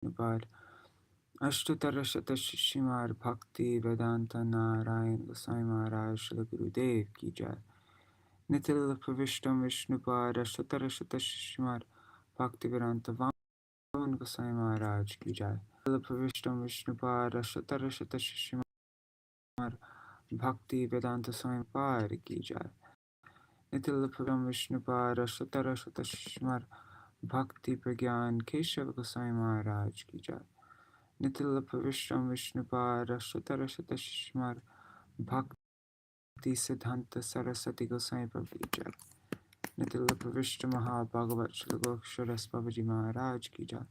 Śrīmad Ashtotarashata Śrīmad Bhakti Vedanta Narayan Gosai Maharaj Shri Gurudev Ki Jai. Nitil Pravishtam Vishnupad Ashtotarashata Śrīmad Bhakti Vedanta Vaman Gosai Maharaj Ki Jai. Nitil Pravishtam Vishnupad Ashtotarashata Śrīmad Bhakti Vedanta Swami Par Ki Jai. Nitil Pravishtam Vishnupad Ashtotarashata Śrīmad Bhakti Pragyan Keshav Gosai Maharaj Ki Jai. Nitil Pravishtam Vishnupad Ashtotarashata Śrīmad Bhakti Siddhanta Saraswati Gosai Prabhu Ki Jai. Nitil Pravishta Maha-Bhagavat Shri Goksharas Babaji Maharaj Ki Jai.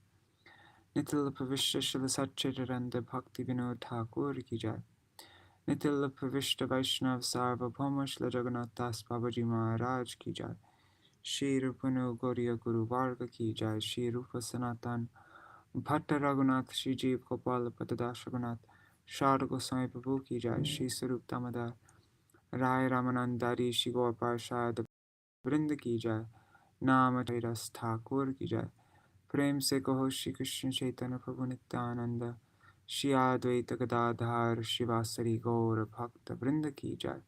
Nitil Pravishta Shri Satchidananda Bhakti Vinod Thakur Ki Jai. Nitil Pravishta Vaishnav Sarvabhauma Shri Jagannath Das Babaji Maharaj Ki Jai. Shri Rupanu Gauriya Guru Varga Ki Jai. Shri Rupa Sanatan Bhatta Raghunath Shri Jeev Gopal Patadas Raghunath Shara Goswami Prabhu Ki Jai. Shri Sarup Damodar Rai Ramanandari Shri Gaur Parshad Vrind Ki Jai. Nama Tairas Thakur Ki Jai. Prem Se Kaho Shri Krishna Chaitanya Prabhu Nityananda Shri Advaita Gadadhar Shivasari Gaur Bhakta Vrind Ki Jai.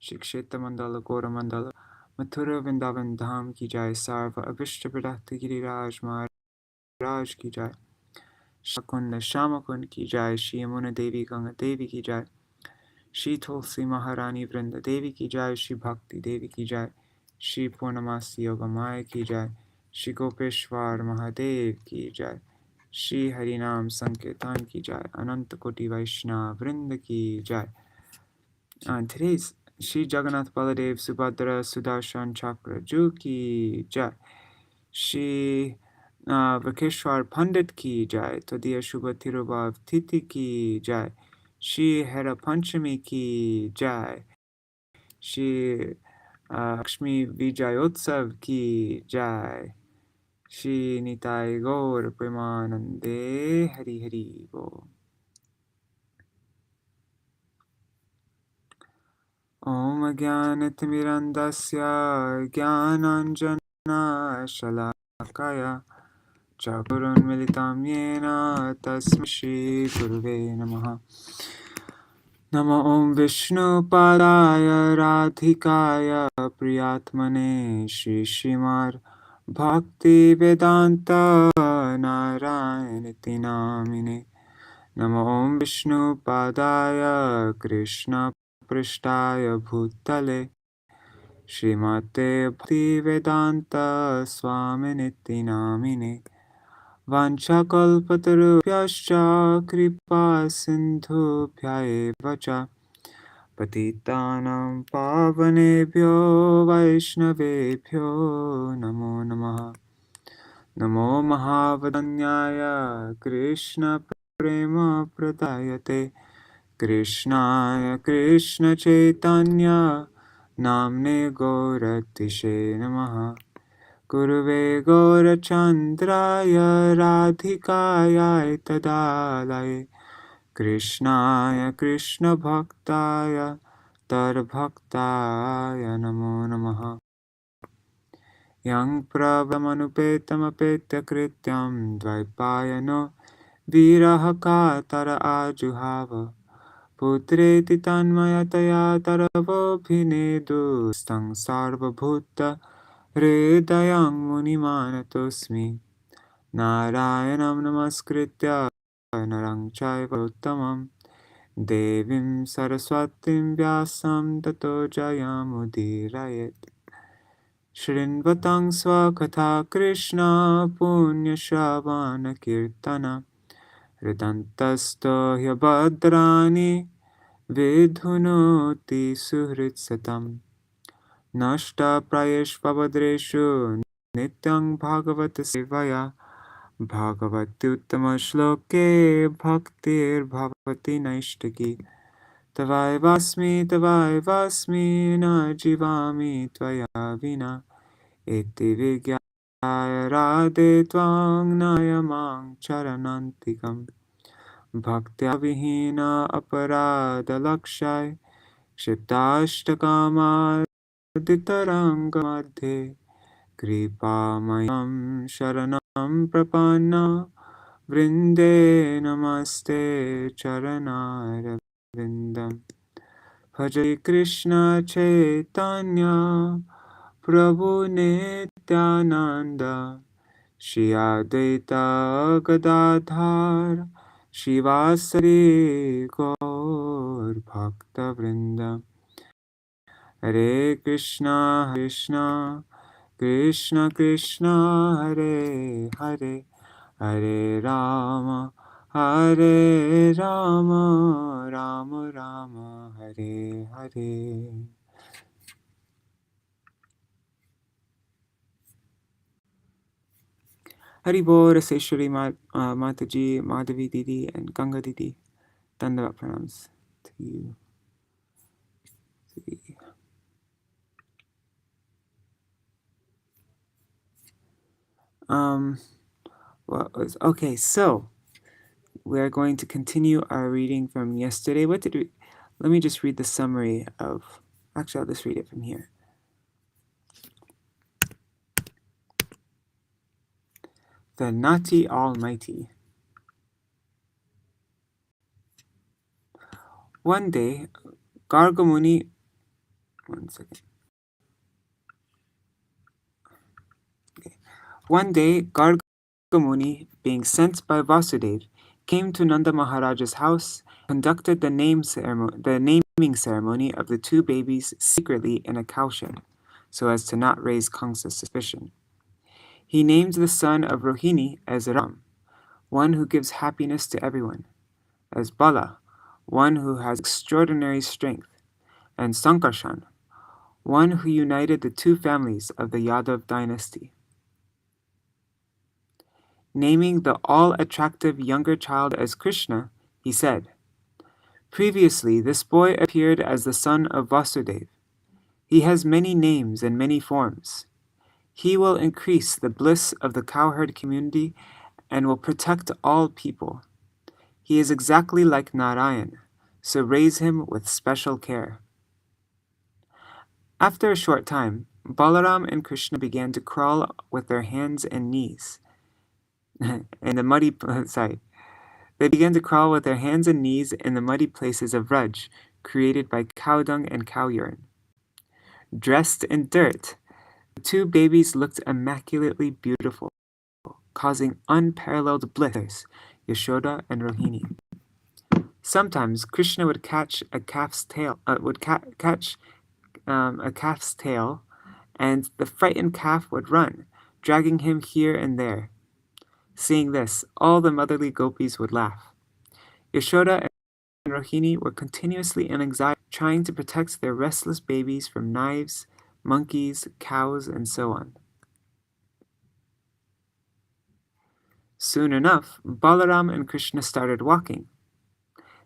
Shri Kshetra Mandala Gaura Mandala Mathura Vrindavan Dham Ki Jai. Sarva Abhishta Pradakta Giriraj Maharaj Ki Jai. Shakunda Shamakund Ki Jai. Shri Yamuna Devi Ganga Devi Ki Jai. Shri Tulsi Maharani Vrinda Devi Ki Jai. Shri Bhakti Devi Ki Jai. Shri Purnamasi yogamāyā Ki Jai. Shri Gopeshwar Mahadev Ki Jai. Shri Harinam Sankirtan Ki Jai. Ananta Koti Vaishnava Vrinda Ki Jai. And today's Shri Jagannath Baladev Subhadra Sudarshan Chakra Ju Ki Jai. Shri Vakeshwar Pandit Ki Jai. Tadiya Shubha Tirubhav Titi Ki Jai. Shri Hera Panchami Ki Jai. Shri Lakshmi Vijayotsav Ki Jai. Shri Nitai Gaur Premanande Hari Hari Bo. Om Jnanatimirandasya Jnananjana Shalakaya Chakurun Militam Yena Tasmai Shri Guruve Namaha. Namo Om Vishnu Padaya Radhikaya Priyatmane Shri Śrīmad Bhakti Vedanta Narayaniti Namine. Namo Om Vishnu Padaya Krishna Prishtaya Bhutale Śrīmate Bhakti Vedanta Swaminiti Namine. Vanchakalpatarubhyascha kripa sindhubhya eva cha patitanam pavanebhyo vaishnavebhyo namo namaha. Namo mahavadanyaya Krishna prema pradayate Krishnaya Krishna chaitanya namne gauratishe namaha. Guruve Gaurachandraya Radhikaya Tadalaye Krishnaya Krishna Bhaktaya Tarbhaktaya Namo Namaha. Yang Prabhamanupetamapetya Krityam Dvaipayano Viraha Tara Ajuhava Putreti Tanmayataya Taravobhinedu Stang Sarvabhuta Hridayam Munimanatosmi Narayanam Namaskritya Narang Chaiva Uttamam Devim Saraswatim Vyasam Tato Jayamudirayet Shrinvatang Swakatha Krishna Punya Shravana Kirtana Hridantasto Hyabhadrani Vidhunoti Suhrit Satam Nashta Prayeshvabhadreshu Nityang Bhagavata Sevaya Bhagavati Uttama Shloke Bhaktir Bhavati Naishtaki Tavai Vasmi Na Jivami Tvaya Vina Iti Vigyaya Radhe Tvang Nayamang Charanantikam Bhaktya Vihina Aparada Lakshai Kshiptashtakama Ditarangamadhe Kripamayam Sharanam Prapanna Vrinde namaste charanara vindam. Bhaje Krishna Chaitanya Prabhu Nityananda Shri Advaita Gadadhar Shivasari Gaur Bhakta Vrinda. Hare Krishna Krishna Krishna Krishna Hare Hare Hare Rama Hare Rama Rama Rama Hare Hare. Haribol, Raseshwari Mataji, Madhavi Didi, and Ganga Didi. Dandavat pranams to you. Okay, so we're going to continue our reading from yesterday. Let me just read the summary of, actually I'll just read it from here. The Nati Almighty. One day, Gargamuni, one second. Okay. One day, Gargamuni, being sent by Vasudeva, came to Nanda Maharaja's house, conducted the naming ceremony of the two babies secretly in a cowshed, so as to not raise Kamsa's suspicion. He named the son of Rohini as Ram, one who gives happiness to everyone, as Bala, one who has extraordinary strength, and Sankarshan, one who united the two families of the Yadav dynasty. Naming the all-attractive younger child as Krishna, he said, "Previously this boy appeared as the son of Vasudeva. He has many names and many forms. He will increase the bliss of the cowherd community and will protect all people. He is exactly like Narayan, so raise him with special care." After a short time, Balarāma and Kṛṣṇa began to crawl with their hands and knees in the muddy They began to crawl with their hands and knees in the muddy places of Vraj, created by cow dung and cow urine. Dressed in dirt, the two babies looked immaculately beautiful, causing unparalleled bliss, Yaśodā and Rohini. Sometimes Krishna would catch a calf's tail, and the frightened calf would run, dragging him here and there. Seeing this, all the motherly gopīs would laugh. Yaśodā and Rohini were continuously in anxiety, trying to protect their restless babies from knives, monkeys, cows, and so on. Soon enough, Balarāma and Kṛṣṇa started walking.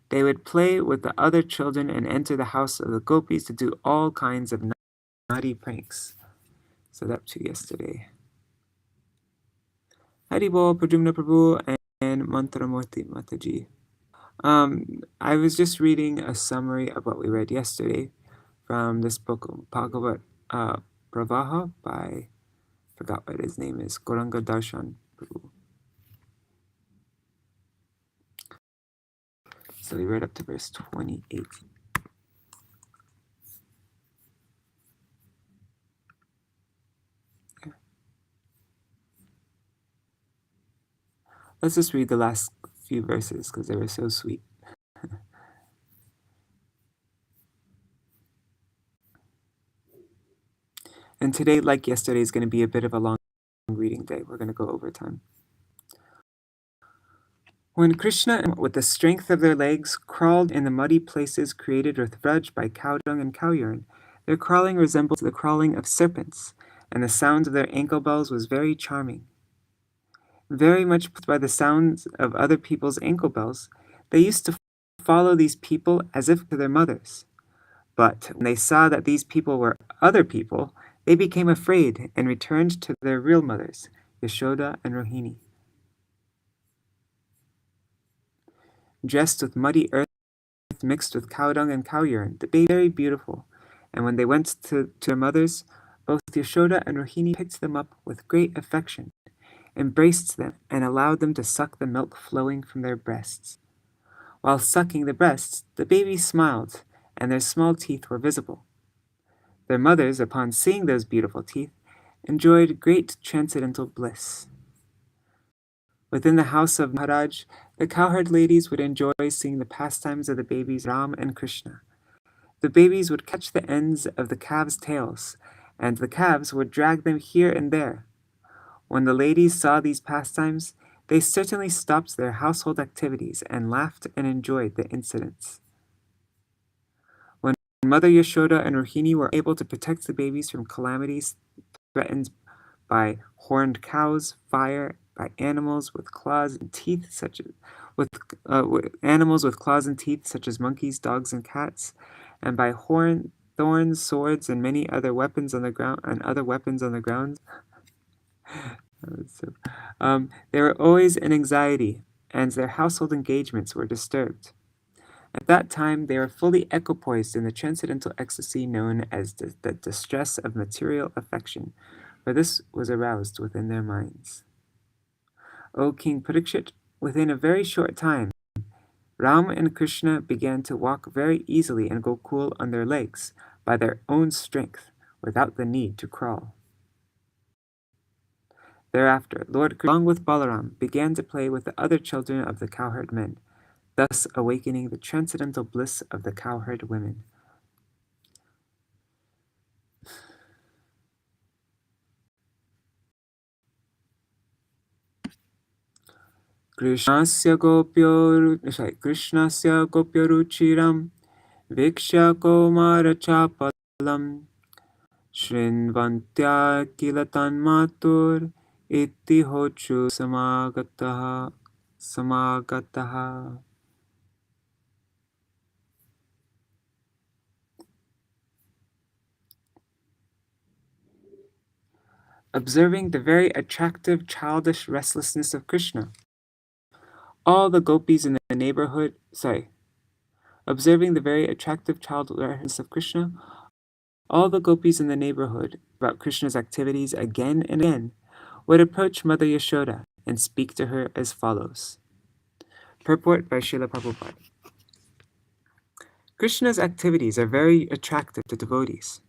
They would play with the other children and enter the house of the gopīs to do all kinds of naughty pranks. So that to yesterday. Haribol, Pradyumna Prabhu, and Mantramurti Mataji. I was just reading a summary of what we read yesterday from this book, Bhagavat Pravaha, by, forgot what his name is, Gauranga Darshan Prabhu. So we read up to verse 28. Yeah. Let's just read the last few verses because they were so sweet. And today, like yesterday, is going to be a bit of a long reading day. We're going to go over time. When Krishna, with the strength of their legs, crawled in the muddy places created with Vraj by cow dung and cow urine, their crawling resembled the crawling of serpents, and the sound of their ankle bells was very charming. Very much pleased by the sounds of other people's ankle bells, they used to follow these people as if to their mothers. But when they saw that these people were other people, they became afraid and returned to their real mothers, Yaśodā and Rohini. Dressed with muddy earth mixed with cow dung and cow urine, the baby was very beautiful, and when they went to their mothers, both Yaśodā and Rohini picked them up with great affection, embraced them, and allowed them to suck the milk flowing from their breasts. While sucking the breasts, the babies smiled, and their small teeth were visible. Their mothers, upon seeing those beautiful teeth, enjoyed great transcendental bliss. Within the house of Maharaj, the cowherd ladies would enjoy seeing the pastimes of the babies Ram and Krishna. The babies would catch the ends of the calves' tails, and the calves would drag them here and there. When the ladies saw these pastimes, they certainly stopped their household activities and laughed and enjoyed the incidents. When Mother Yaśodā and Rohini were able to protect the babies from calamities threatened by horned cows, fire, by animals with claws and teeth such as monkeys, dogs, and cats, and by thorns, swords, and many other weapons on the ground. They were always in anxiety, and their household engagements were disturbed. At that time, they were fully equipoised in the transcendental ecstasy known as the distress of material affection, for this was aroused within their minds. O King Parikshit, within a very short time, Ram and Krishna began to walk very easily in Gokul on their legs by their own strength, without the need to crawl. Thereafter, Lord Kṛṣṇa, along with Balarāma, began to play with the other children of the cowherd men, thus awakening the transcendental bliss of the cowherd women. Krishnasya gopyoruchiram vikshya komara chapalam shrinvantya kilatan matur iti hochu samagataha. Observing the very attractive childish restlessness of Krishna, all the gopis in the neighborhood, observing the very attractive childishness of Krishna, all the gopis in the neighborhood about Krishna's activities again and again would approach Mother Yaśodā and speak to her as follows. Purport by Srila Prabhupada. Krishna's activities are very attractive to devotees.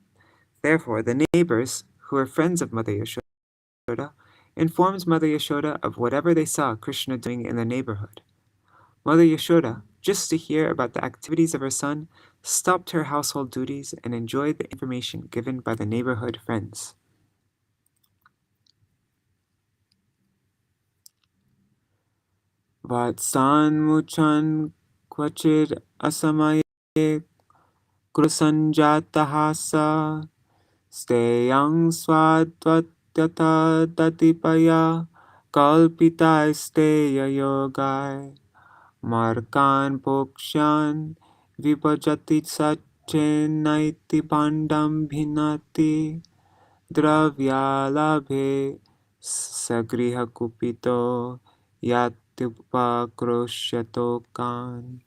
Therefore, the neighbors, who are friends of Mother Yaśodā, informs Mother Yaśodā of whatever they saw Krishna doing in the neighborhood. Mother Yaśodā, just to hear about the activities of her son, stopped her household duties and enjoyed the information given by the neighborhood friends. Vatsan muchan kvachid asamaye krusanjatahasa steyang swadvatyata datipaya kalpita steya yogai markan pokshan vipajati sachenaiti bandam bhinati dravyalabhe sagriha kupito yatyupakroshyatokan.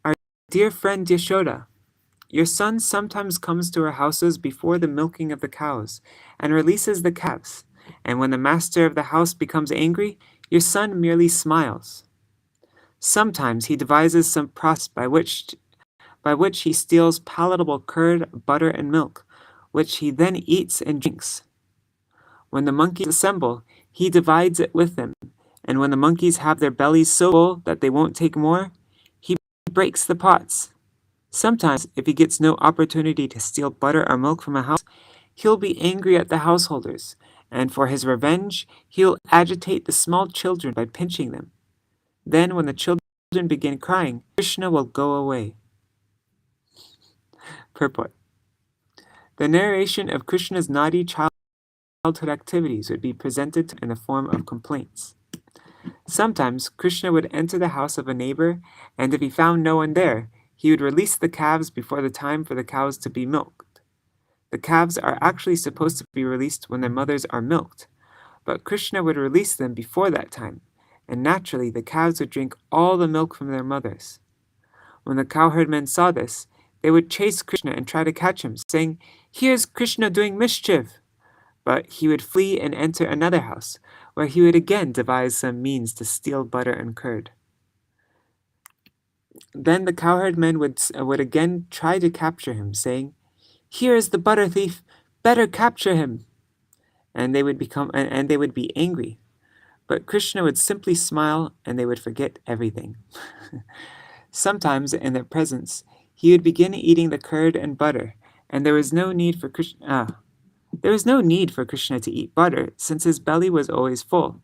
Our dear friend Yaśodā, your son sometimes comes to our houses before the milking of the cows and releases the calves, and when the master of the house becomes angry, your son merely smiles. Sometimes he devises some process by which he steals palatable curd, butter, and milk, which he then eats and drinks. When the monkeys assemble, he divides it with them, and when the monkeys have their bellies so full that they won't take more, he breaks the pots. Sometimes, if he gets no opportunity to steal butter or milk from a house, he'll be angry at the householders, and for his revenge, he'll agitate the small children by pinching them. Then, when the children begin crying, Krishna will go away. Purport. The narration of Krishna's naughty childhood activities would be presented in the form of complaints. Sometimes Krishna would enter the house of a neighbor, and if he found no one there, he would release the calves before the time for the cows to be milked. The calves are actually supposed to be released when their mothers are milked, but Krishna would release them before that time, and naturally the calves would drink all the milk from their mothers. When the cowherd men saw this, They would chase Kṛṣṇa and try to catch him, saying, "Here's Kṛṣṇa doing mischief!" But he would flee and enter another house, where he would again devise some means to steal butter and curd. Then the cowherd men would again try to capture him, saying, "Here is the butter thief! Better capture him!" And they would be angry. But Kṛṣṇa would simply smile, and they would forget everything. Sometimes, in their presence, he would begin eating the curd and butter, and there was no need for Kṛṣṇa to eat butter, since his belly was always full.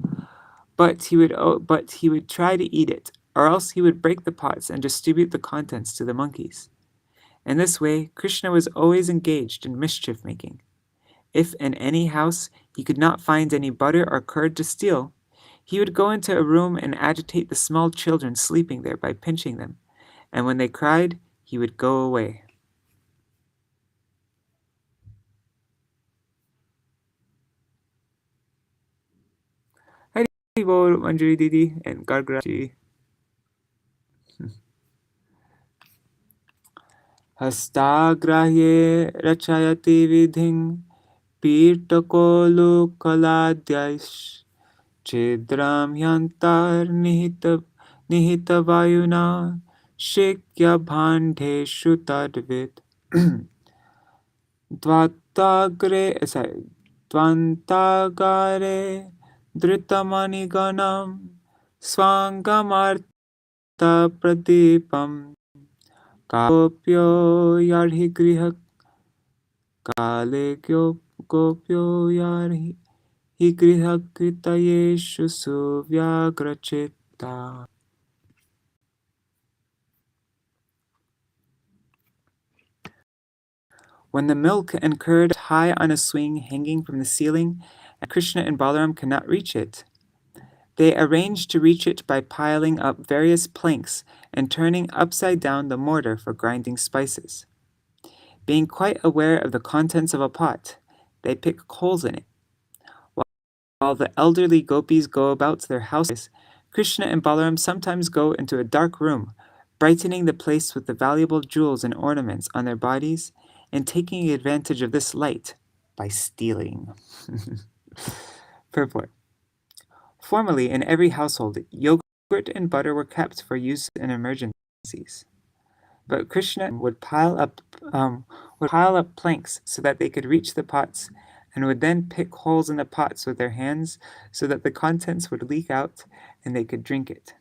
But he would try to eat it, or else he would break the pots and distribute the contents to the monkeys. In this way, Kṛṣṇa was always engaged in mischief making. If in any house he could not find any butter or curd to steal, he would go into a room and agitate the small children sleeping there by pinching them, and when they cried, he would go away. Hari Bol, Manjari Didi, and Gargraji. Hastagrahye rachayati vidhing pirtakolu kaladyash chidram yantar nihita vayuna shikya bhandeshu tadvit Dvantagare dhritamaniganam swangamartha pradipam gopyo yarhi griha kale gopyo yarhi griha kritayeshu suvyagrachitta. When the milk and curd high on a swing hanging from the ceiling, and Kṛṣṇa and Balarāma cannot reach it, they arrange to reach it by piling up various planks and turning upside down the mortar for grinding spices. Being quite aware of the contents of a pot, they pick holes in it. While the elderly gopīs go about their houses, Kṛṣṇa and Balarāma sometimes go into a dark room, brightening the place with the valuable jewels and ornaments on their bodies, and taking advantage of this light by stealing. Purport. Formerly, in every household, yogurt and butter were kept for use in emergencies. But Kṛṣṇa would pile up planks so that they could reach the pots, and would then pick holes in the pots with their hands so that the contents would leak out and they could drink it.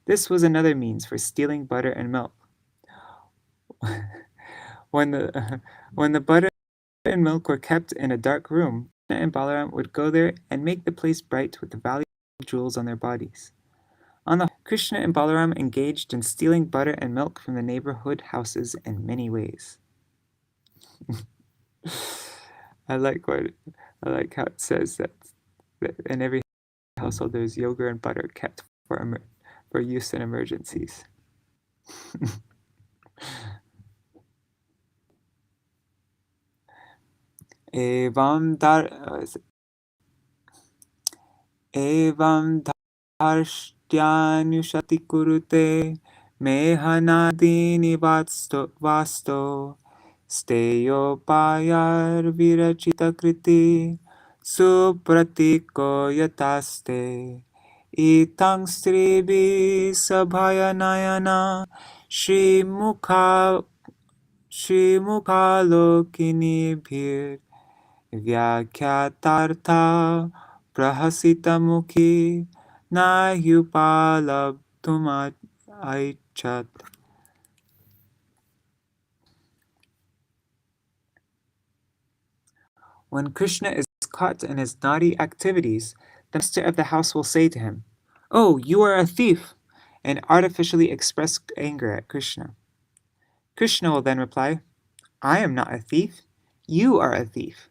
This was another means for stealing butter and milk. When the butter and milk were kept in a dark room, Kṛṣṇa and Balarāma would go there and make the place bright with the valuable jewels on their bodies. On the whole, Kṛṣṇa and Balarāma engaged in stealing butter and milk from the neighborhood houses in many ways. I like how it says that in every household there's yogurt and butter kept for use in emergencies. Evam dharshtyanyushati kurute mehanadini vasto steyo payar virachita kriti supratiko yataste itang stribi sabhayanayana shrimukhalokini Vyakyatartha prahasitamukhi nahyupalabdhum aichat. When Kṛṣṇa is caught in his naughty activities, the master of the house will say to him, "Oh, you are a thief," and artificially express anger at Kṛṣṇa. Kṛṣṇa will then reply, "I am not a thief. You are a thief."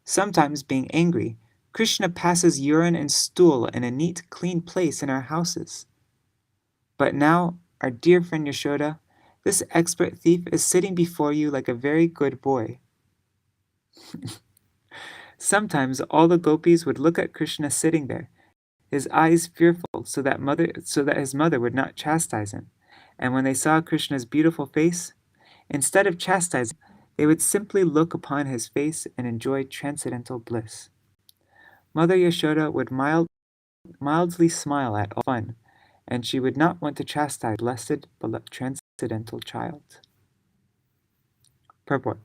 Sometimes, being angry, Kṛṣṇa passes urine and stool in a neat, clean place in our houses. But now, our dear friend Yaśodā, this expert thief is sitting before you like a very good boy. Sometimes all the gopīs would look at Kṛṣṇa sitting there, his eyes fearful, so that his mother would not chastise him. And when they saw Kṛṣṇa's beautiful face, Instead of chastising, they would simply look upon his face and enjoy transcendental bliss. Mother Yaśodā would mildly smile at all fun, and she would not want to chastise blessed but transcendental child. Purport.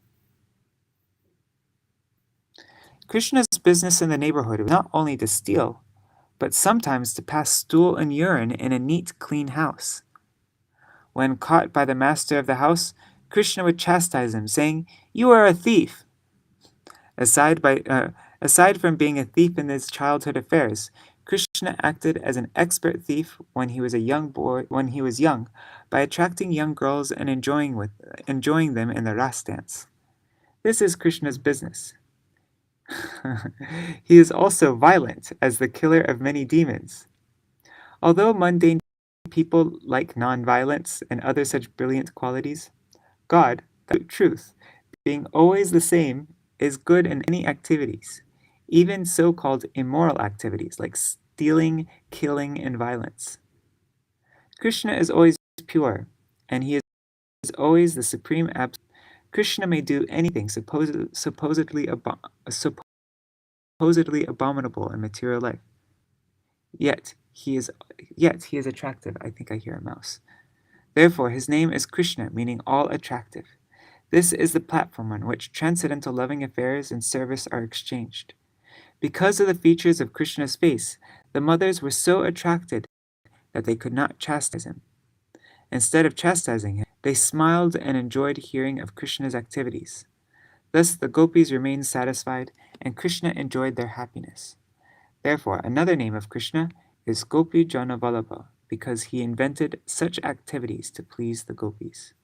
Krishna's business in the neighborhood was not only to steal, but sometimes to pass stool and urine in a neat, clean house. When caught by the master of the house, Krishna would chastise him, saying, "You are a thief." Aside from being a thief in his childhood affairs, Krishna acted as an expert thief when he was young, by attracting young girls and enjoying them in the ras dance. This is Krishna's business. He is also violent as the killer of many demons. Although mundane people like non-violence and other such brilliant qualities, God, the truth, being always the same, is good in any activities, even so-called immoral activities like stealing, killing, and violence. Krishna is always pure, and he is always the supreme absolute. Krishna may do anything supposedly abominable in material life. Yet he is attractive. I think I hear a mouse. Therefore, his name is Krishna, meaning all attractive. This is the platform on which transcendental loving affairs and service are exchanged. Because of the features of Krishna's face, the mothers were so attracted that they could not chastise him. Instead of chastising him, they smiled and enjoyed hearing of Krishna's activities. Thus the gopis remained satisfied, and Krishna enjoyed their happiness. Therefore, another name of Krishna is Gopi Jana Vallabha, because he invented such activities to please the gopis.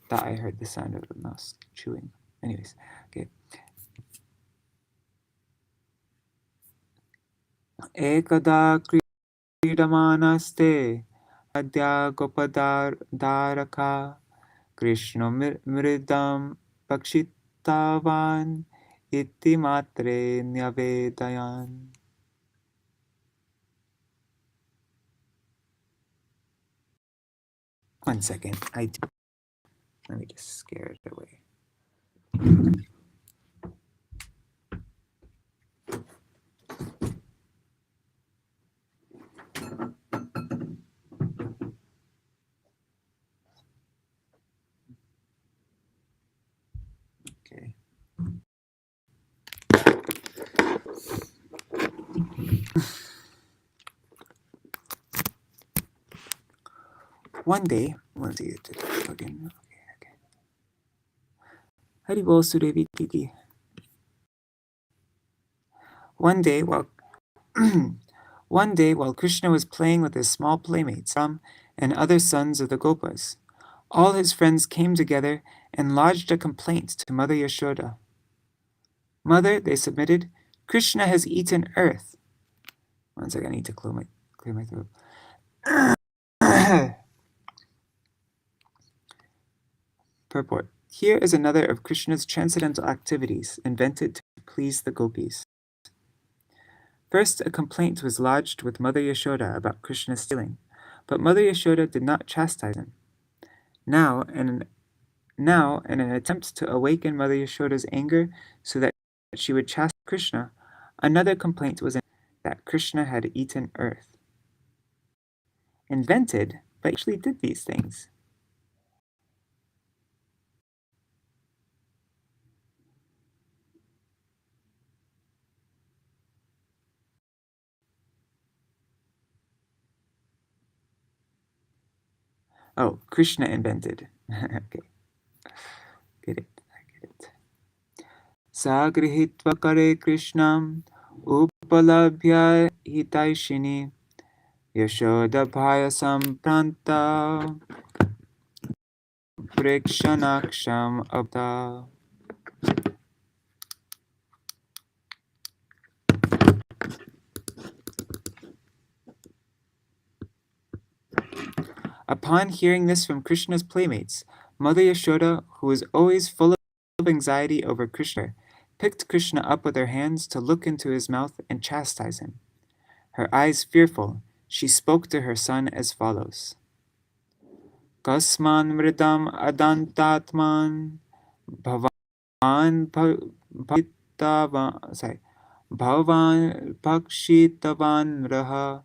Thought I heard the sound of a mouse chewing. Anyways, okay. Ekada kridamanaste adya gopadaraka Krishna mridam pakshitavan iti matre nyavedayan. One second. Let me just scare it away. Okay. One day, let's see it again. Okay. Haribol Sudevi Titi. One day, while Krishna was playing with his small playmates, Ram and other sons of the Gopas, all his friends came together and lodged a complaint to Mother Yaśodā. Mother, they submitted, Krishna has eaten earth. One second, I need to clear my throat. Purport. Here is another of Krishna's transcendental activities invented to please the gopis. First, a complaint was lodged with Mother Yaśodā about Krishna's stealing, but Mother Yaśodā did not chastise him. Now, in an attempt to awaken Mother Yaśoda's anger so that she would chastise Krishna, another complaint was that Krishna had eaten earth. Invented, but actually did these things. Oh, Krishna invented. Okay. Get it. Sagrihitva kare Krishnam upalabhya hitaishini Yaśodā bhaya sampranta prekshanaksham abda. Upon hearing this from Krishna's playmates, Mother Yaśodā, who was always full of anxiety over Krishna, picked Krishna up with her hands to look into his mouth and chastise him. Her eyes fearful, she spoke to her son as follows. Kasman mridam adantatman bhavan bhavan pakshitavan raha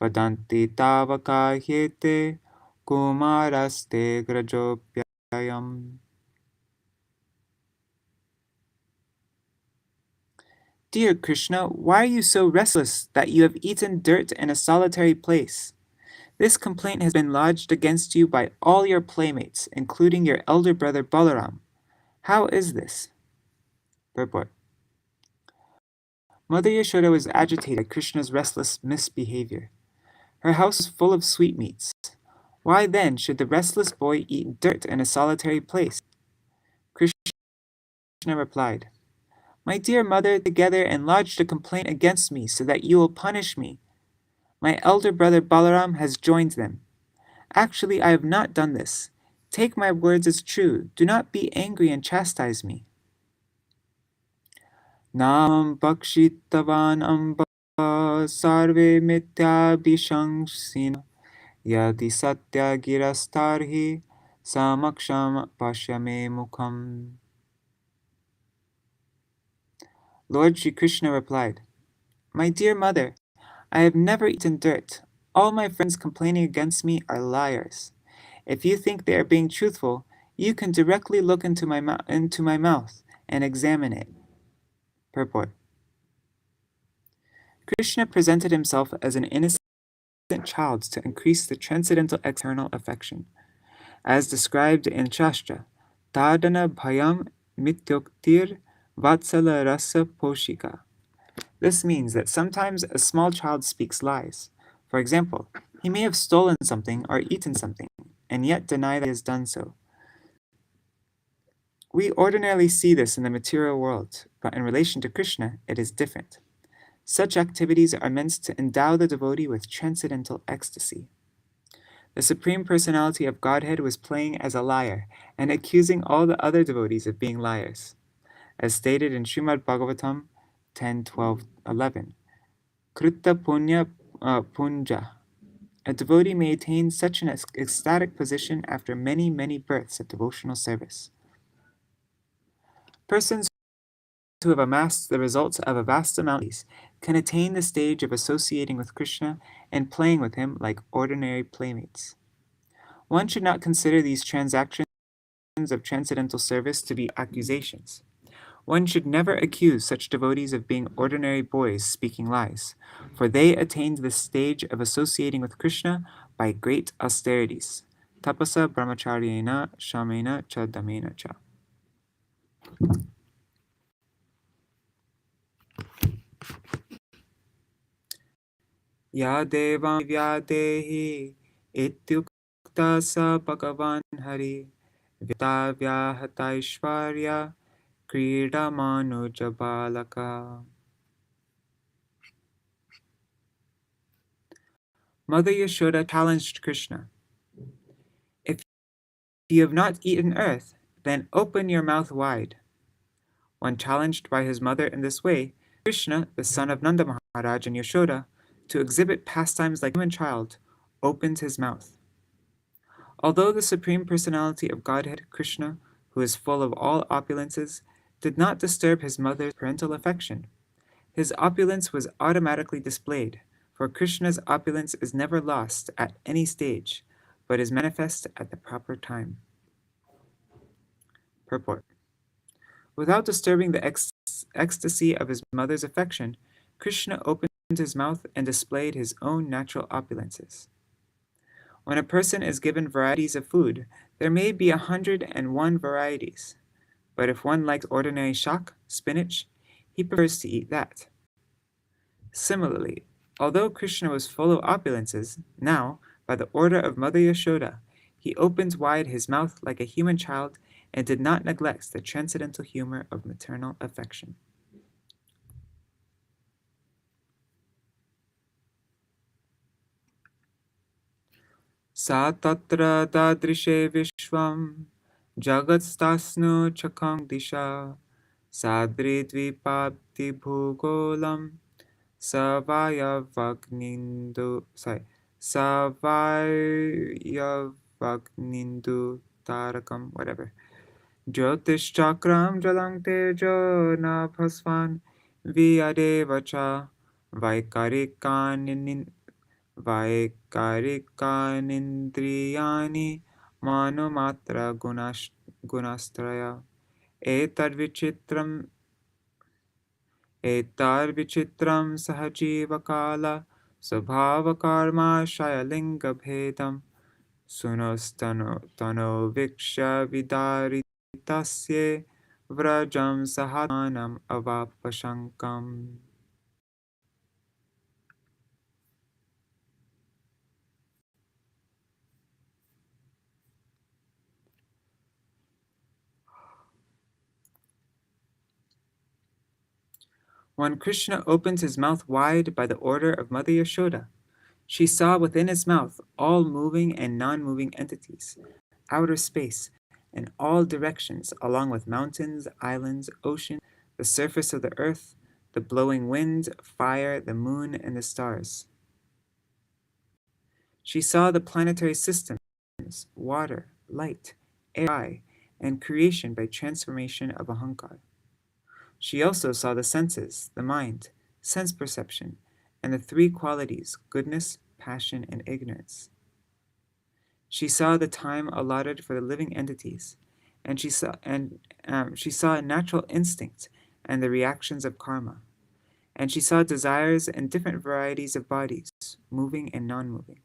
vadanti tavakahyete kumaraste grajopyayam. Dear Krishna, why are you so restless that you have eaten dirt in a solitary place? This complaint has been lodged against you by all your playmates, including your elder brother Balarāma. How is this? Purport. Mother Yaśodā was agitated by Krishna's restless misbehavior. Her house was full of sweetmeats. Why then should the restless boy eat dirt in a solitary place? Krishna replied, My dear mother, together and lodged a complaint against me so that you will punish me. My elder brother Balarāma has joined them. Actually, I have not done this. Take my words as true. Do not be angry and chastise me. Nam bakshitavan amba sarve mitya bishangsina yadi satya girastarhi samaksham pashyame mukham. Lord Sri Krishna replied, My dear mother, I have never eaten dirt. All my friends complaining against me are liars. If you think they are being truthful, you can directly look into my mouth and examine it. Purport. Krishna presented himself as an innocent child to increase the transcendental external affection. As described in Shastra, Tadana bhayam mityoktir vatsala rasa poshika. This means that sometimes a small child speaks lies. For example, he may have stolen something or eaten something, and yet deny that he has done so. We ordinarily see this in the material world, but in relation to Krishna, it is different. Such activities are meant to endow the devotee with transcendental ecstasy. The Supreme Personality of Godhead was playing as a liar and accusing all the other devotees of being liars. As stated in Śrīmad-Bhāgavatam 10:12-11, Krita punya punja. A devotee may attain such an ecstatic position after many, many births of devotional service. Persons who have amassed the results of a vast amount of these can attain the stage of associating with Krishna and playing with him like ordinary playmates. One should not consider these transactions of transcendental service to be accusations. One should never accuse such devotees of being ordinary boys speaking lies, for they attained the stage of associating with Krishna by great austerities. Tapasa brahmacharyena shamena cha damena cha. Ya devam vyadehi ityukta sa bhagavan hari vyata vyahata ishvarya krida manuja balaka. Mother Yaśodā challenged Krishna. If you have not eaten earth, then open your mouth wide. When challenged by his mother in this way, Krishna, the son of Nanda Maharaj and Yaśodā, to exhibit pastimes like a human child, opened his mouth. Although the Supreme Personality of Godhead, Krishna, who is full of all opulences, did not disturb his mother's parental affection, his opulence was automatically displayed, for Krishna's opulence is never lost at any stage, but is manifest at the proper time. Purport. Without disturbing the ecstasy of his mother's affection, Krishna opened his mouth and displayed his own natural opulences. When a person is given varieties of food, there may be 101 varieties, but if one likes ordinary shak, spinach, he prefers to eat that. Similarly, although Krishna was full of opulences, now, by the order of Mother Yaśodā, he opened wide his mouth like a human child and did not neglect the transcendental humor of maternal affection. Sa tatra dadrishe vishvam jagatstasnu chakam disha Sadridvipapti bhugolam Savayavagnindu tarakam, whatever. Jyotish chakram jalang tejo nabhasvan viyadevacha vaikarikanindriyani manumatra gunastraya etad vichitram sahajivakala svabhavakarma shayalingabhedam sunostano viksha vidaritasye vrajam sahatanam avapashankam. When Krishna opened his mouth wide by the order of Mother Yaśodā, she saw within his mouth all moving and non-moving entities, outer space, in all directions, along with mountains, islands, oceans, the surface of the earth, the blowing wind, fire, the moon, and the stars. She saw the planetary systems, water, light, air, and creation by transformation of ahankar. She also saw the senses, the mind, sense perception, and the three qualities, goodness, passion, and ignorance. She saw the time allotted for the living entities, and she saw natural instinct and the reactions of karma, and she saw desires in different varieties of bodies, moving and non-moving.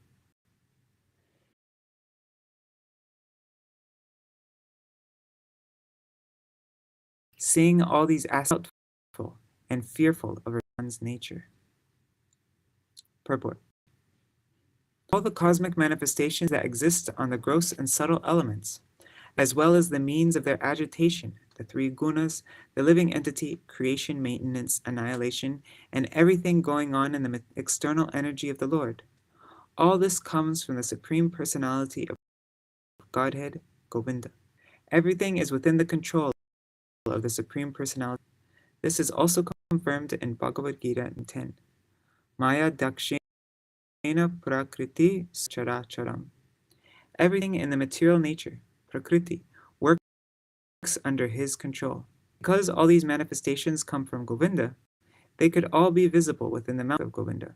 Seeing all these aspects and fearful of her son's nature. Purport. All the cosmic manifestations that exist on the gross and subtle elements, as well as the means of their agitation, the three gunas, the living entity, creation, maintenance, annihilation, and everything going on in the external energy of the Lord. All this comes from the Supreme Personality of Godhead, Govinda. Everything is within the control of the Supreme Personality. This is also confirmed in Bhagavad Gita 10. Maya dakshena prakriti characharam. Everything in the material nature, prakriti, works under his control. Because all these manifestations come from Govinda, they could all be visible within the mouth of Govinda.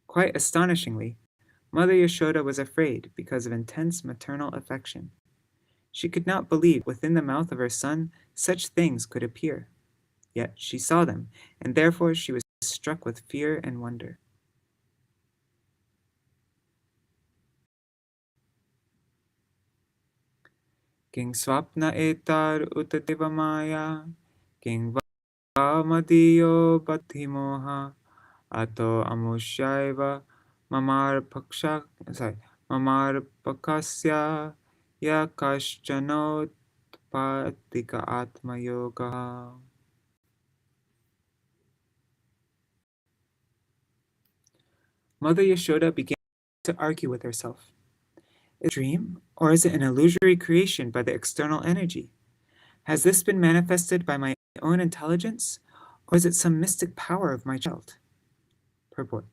Quite astonishingly, Mother Yaśodā was afraid because of intense maternal affection. She could not believe within the mouth of her son such things could appear. Yet she saw them, and therefore she was struck with fear and wonder. King swapna etar uta devamāyā, king vamadiyo baddhimoha, ato amushaiva mamarpakasya ya kaśchanotpadika atma yoga. Mother Yaśodā began to argue with herself. Is it a dream, or is it an illusory creation by the external energy? Has this been manifested by my own intelligence, or is it some mystic power of my child? Purport.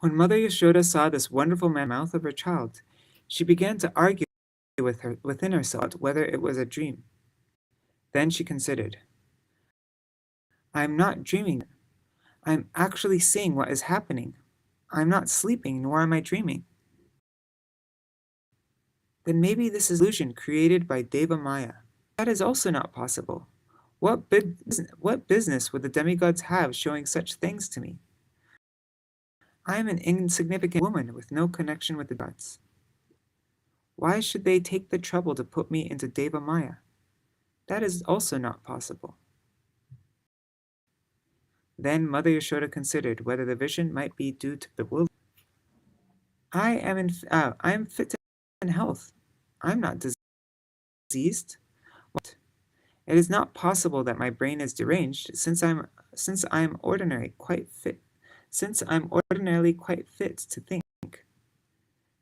When Mother Yaśodā saw this wonderful mouth of her child, she began to argue within herself whether it was a dream. Then she considered, I am not dreaming. I am actually seeing what is happening. I am not sleeping, nor am I dreaming. Then maybe this is illusion created by devamāyā. That is also not possible. What business would the demigods have showing such things to me? I am an insignificant woman with no connection with the gods. Why should they take the trouble to put me into devamāyā? That is also not possible. Then Mother Yaśodā considered whether the vision might be due to bewilderment. I am fit in health. I am not diseased. What? It is not possible that my brain is deranged, since I am ordinarily quite fit to think.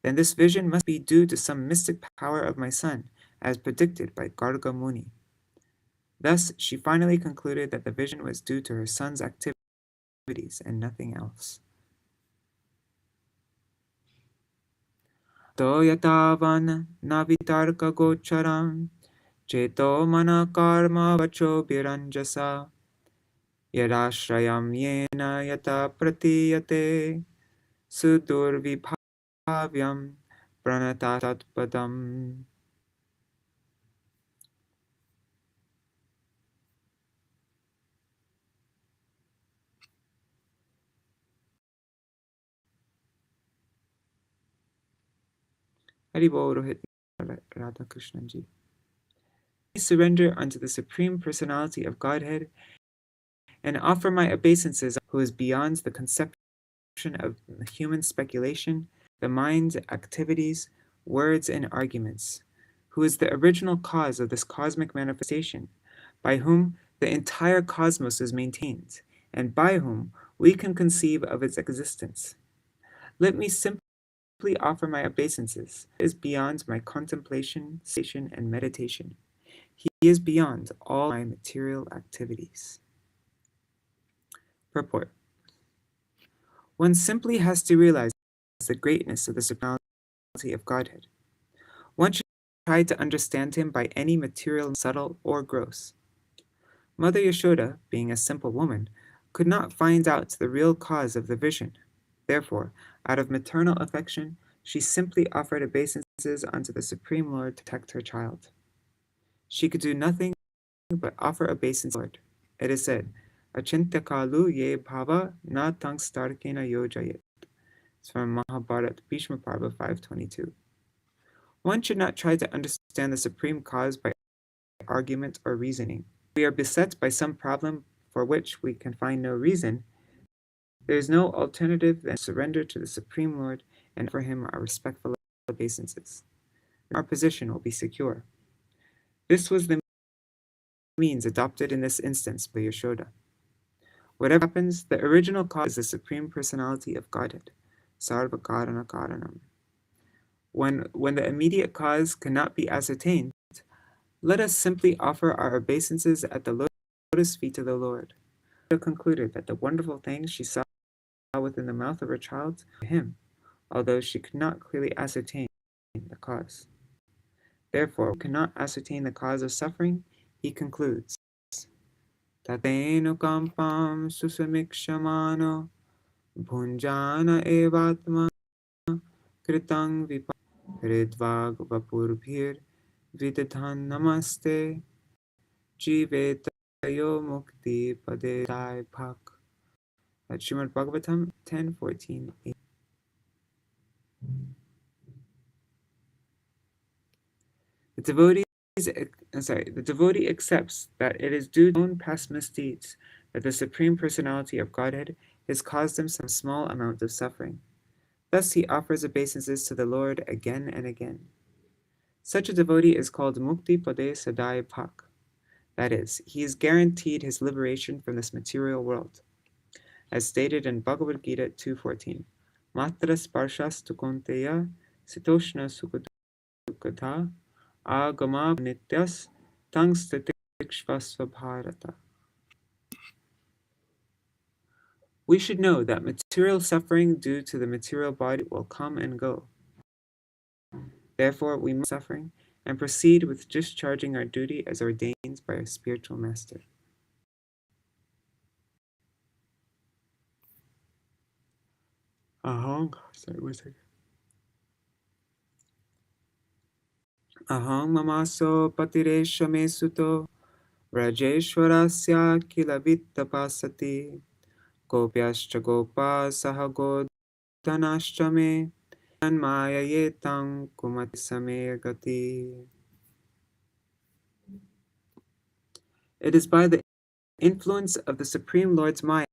Then this vision must be due to some mystic power of my son, as predicted by Garga Muni. Thus, she finally concluded that the vision was due to her son's activities and nothing else. To yatavan navitarka gocharam cheto mana karma vacho biranjasa yadashrayam yena yata pratiyate sudurvibhavyam pranatatatpadam. Haribol Rohit Radha Krishnan Ji. Surrender unto the Supreme Personality of Godhead and offer my obeisances, who is beyond the conception of human speculation, the mind's activities, words, and arguments, who is the original cause of this cosmic manifestation, by whom the entire cosmos is maintained, and by whom we can conceive of its existence. Let me simply offer my obeisances. He is beyond my contemplation, and meditation. He is beyond all my material activities. Purport. One simply has to realize the greatness of the supremacy of Godhead. One should try to understand him by any material, subtle or gross. Mother Yaśodā, being a simple woman, could not find out the real cause of the vision. Therefore, out of maternal affection, she simply offered obeisances unto the Supreme Lord to protect her child. She could do nothing but offer obeisance to the Lord. It is said, Achintakalu ye bhava na tangstarkena yojayet. It's from Mahabharata, Bhishma Parva 5.22. One should not try to understand the supreme cause by argument or reasoning. If we are beset by some problem for which we can find no reason, there is no alternative than surrender to the Supreme Lord and offer him our respectful obeisances. Our position will be secure. This was the means adopted in this instance by Yaśodā. Whatever happens, the original cause is the Supreme Personality of Godhead, Sarva Karana Karanam. When the immediate cause cannot be ascertained, let us simply offer our obeisances at the lotus feet of the Lord. She concluded that the wonderful things she saw within the mouth of her child were him, although she could not clearly ascertain the cause. Therefore, we cannot ascertain the cause of suffering, he concludes. Tateno kampam susamikshamano bhunjana evatma kritang viparidvag vapurbhir vidadhan namaste jivetayo mukti padedai bhak. That's Śrīmad-Bhāgavatam 10:14. The devotee accepts that it is due to his own past misdeeds that the Supreme Personality of Godhead has caused him some small amount of suffering. Thus he offers obeisances to the Lord again and again. Such a devotee is called Mukti Pade Sadai Pak. That is, he is guaranteed his liberation from this material world. As stated in Bhagavad Gita 2.14, Matra Sparshas Tukonteya Sitoshna Sukadukata Agama Nityas Tangstatikshvasva Bharata. We should know that material suffering due to the material body will come and go. Therefore, we must suffering and proceed with discharging our duty as ordained by our spiritual master. Aham mamaso patiresha me suto Rajeshwarasya kila vittapasati Gopyascha gopa saha godhanascha me Anmayayetam kumati same gati. It is by the influence of the Supreme Lord's Maya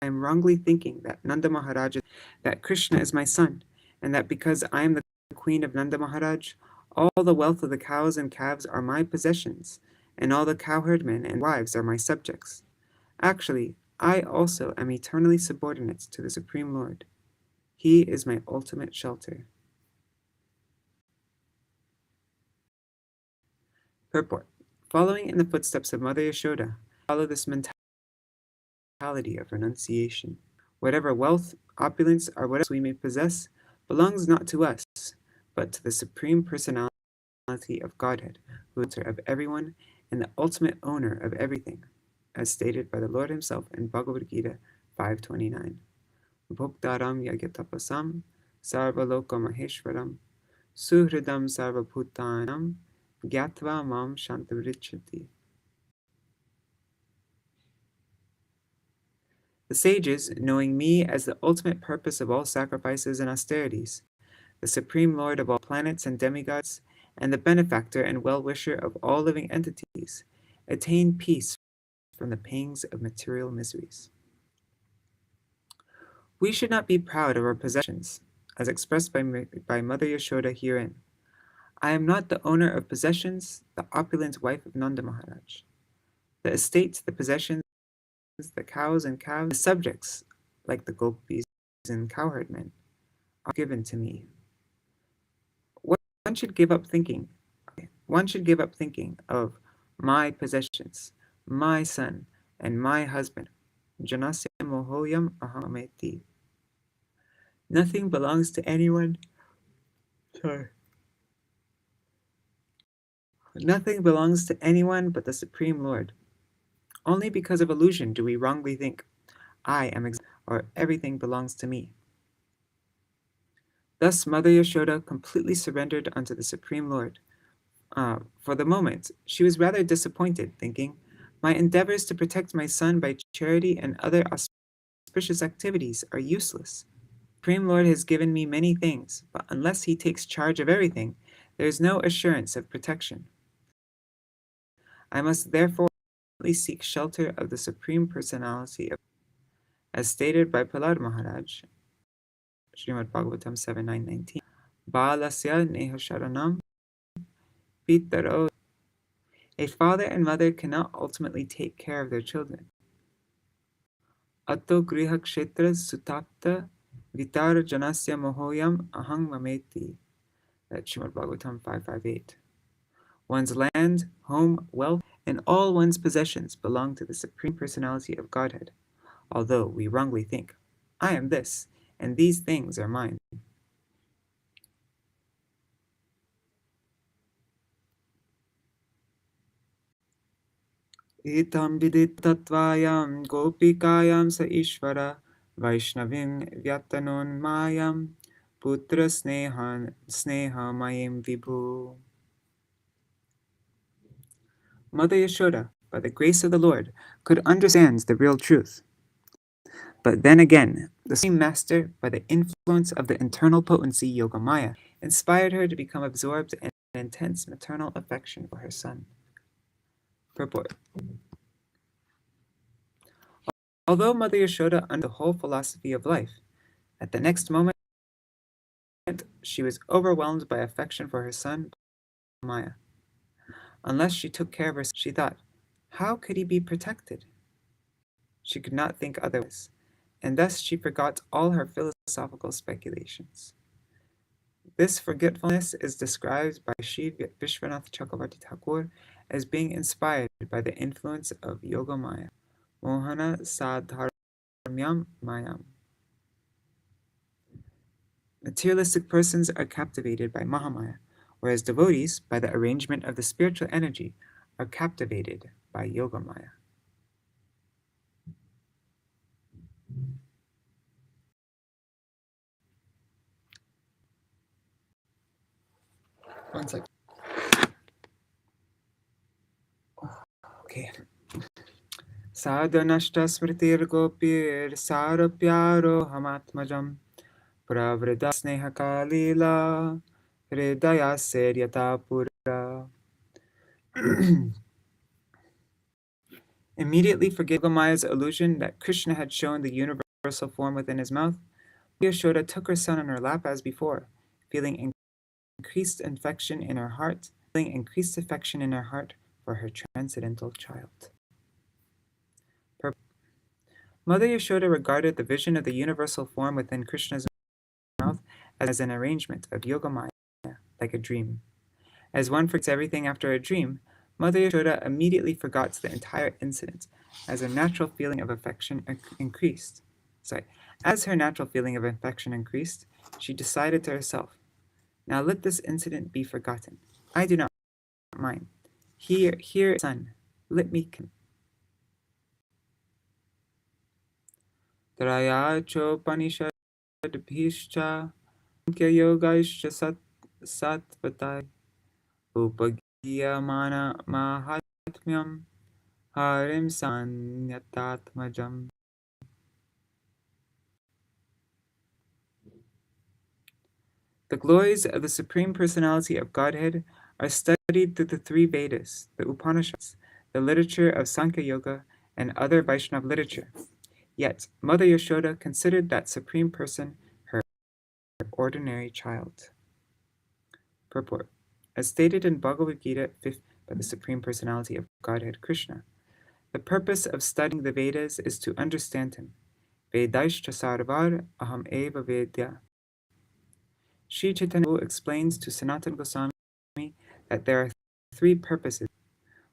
I am wrongly thinking that Nanda Maharaj, that Krishna is my son, and that because I am the queen of Nanda Maharaj, all the wealth of the cows and calves are my possessions, and all the cowherdmen and wives are my subjects. Actually, I also am eternally subordinate to the Supreme Lord. He is my ultimate shelter. Purport. Following in the footsteps of Mother Yaśodā, follow this mentality of renunciation. Whatever wealth, opulence, or whatever else we may possess belongs not to us, but to the Supreme Personality of Godhead, who is the center of everyone and the ultimate owner of everything, as stated by the Lord himself in Bhagavad Gita 5:29. Bhoktaram yagyatapasam sarvalokamaheshwaram suhridam sarvabhutanam gyatva mam shantavrichyati. The sages, knowing me as the ultimate purpose of all sacrifices and austerities, the supreme lord of all planets and demigods, and the benefactor and well-wisher of all living entities, attain peace from the pangs of material miseries. We should not be proud of our possessions, as expressed by Mother Yaśodā herein. I am not the owner of possessions, the opulent wife of Nanda Maharaj. The estates, the possessions, the cows and calves, the subjects, like the gopīs and cowherdmen, are given to me. One should give up thinking of my possessions, my son, and my husband. Janasya mohoyam ahameti. Nothing belongs to anyone. Nothing belongs to anyone but the Supreme Lord. Only because of illusion do we wrongly think, I am or everything belongs to me. Thus Mother Yaśodā completely surrendered unto the Supreme Lord. For the moment, she was rather disappointed, thinking, my endeavors to protect my son by charity and other auspicious activities are useless. The Supreme Lord has given me many things, but unless he takes charge of everything, there is no assurance of protection. I must therefore seek shelter of the Supreme Personality of, as stated by Prahlāda Maharaj, Śrīmad-Bhāgavatam 7:9-19. Balasya neha sharanam pitaro. A father and mother cannot ultimately take care of their children. Atto griha kshetra sutapta vitar janasya mohoyam ahang mameti. That's Śrīmad-Bhāgavatam 5:5-8. One's land, home, wealth, and all one's possessions belong to the Supreme Personality of Godhead, although we wrongly think, I am this, and these things are mine. Itam vidit tattvayam gopikayam sa ishvara vaishnavim vyatanon mayam putra sneha mayim vibhu. Mother Yaśodā, by the grace of the Lord, could understand the real truth. But then again, the same master, by the influence of the internal potency yogamāyā, inspired her to become absorbed in an intense maternal affection for her son. Purport. Although Mother Yaśodā understood the whole philosophy of life, at the next moment she was overwhelmed by affection for her son, Maya. Unless she took care of her son, she thought, how could he be protected? She could not think otherwise, and thus she forgot all her philosophical speculations. This forgetfulness is described by Sri Vishwanath Chakravarti Thakur as being inspired by the influence of yogamāyā, mohana sadharmyam mayam. Materialistic persons are captivated by Mahamaya, whereas devotees, by the arrangement of the spiritual energy, are captivated by yogamāyā. One second. Okay. Sadhanashta smritir gopir sarapyaro hamatmajam pravrida sneha kalila hridaya seryata pura. Immediately forgetting Yogamāya's illusion that Krishna had shown the universal form within his mouth, Yaśodā took her son on her lap as before, feeling increased affection in her heart for her transcendental child. Mother Yaśodā regarded the vision of the universal form within Krishna's mouth as an arrangement of yogamāyā, like a dream. As one forgets everything after a dream, Mother Yaśodā immediately forgot the entire incident as her natural feeling of affection increased. As her natural feeling of affection increased, she decided to herself, "Now let this incident be forgotten. I do not mind. Here is son. Let me come." Trayāchopanishadbhischa yogaischa sattvatai upagiyamana mahatmyam harim sanyatatmajam. The glories of the Supreme Personality of Godhead are studied through the three Vedas, the Upanishads, the literature of Sankhya Yoga, and other Vaishnava literature. Yet, Mother Yaśodā considered that Supreme Person her ordinary child. Purport. As stated in Bhagavad Gita 5th by the Supreme Personality of Godhead Kṛṣṇa, the purpose of studying the Vedas is to understand him. Vedaishcha sarvar aham eva vedya. Sri Chaitanya explains to Sanatana Goswami that there are three purposes.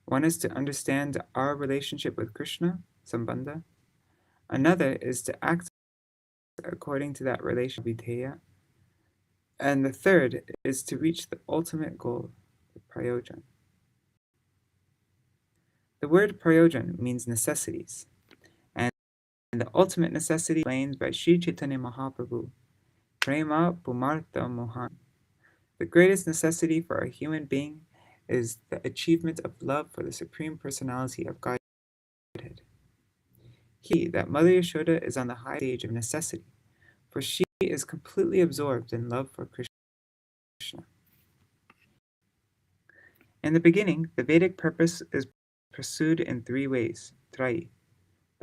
One is to understand our relationship with Krishna, Sambandha. Another is to act according to that relation, Videya. And the third is to reach the ultimate goal, the prayojan. The word prayojan means necessities, and the ultimate necessity explained by Sri Chaitanya Mahaprabhu, Prema Pumartha Mohan. The greatest necessity for a human being is the achievement of love for the Supreme Personality of Godhead. He, that Mother Yaśodā, is on the high stage of necessity, for she is completely absorbed in love for Krishna. In the beginning, the Vedic purpose is pursued in three ways, Trai,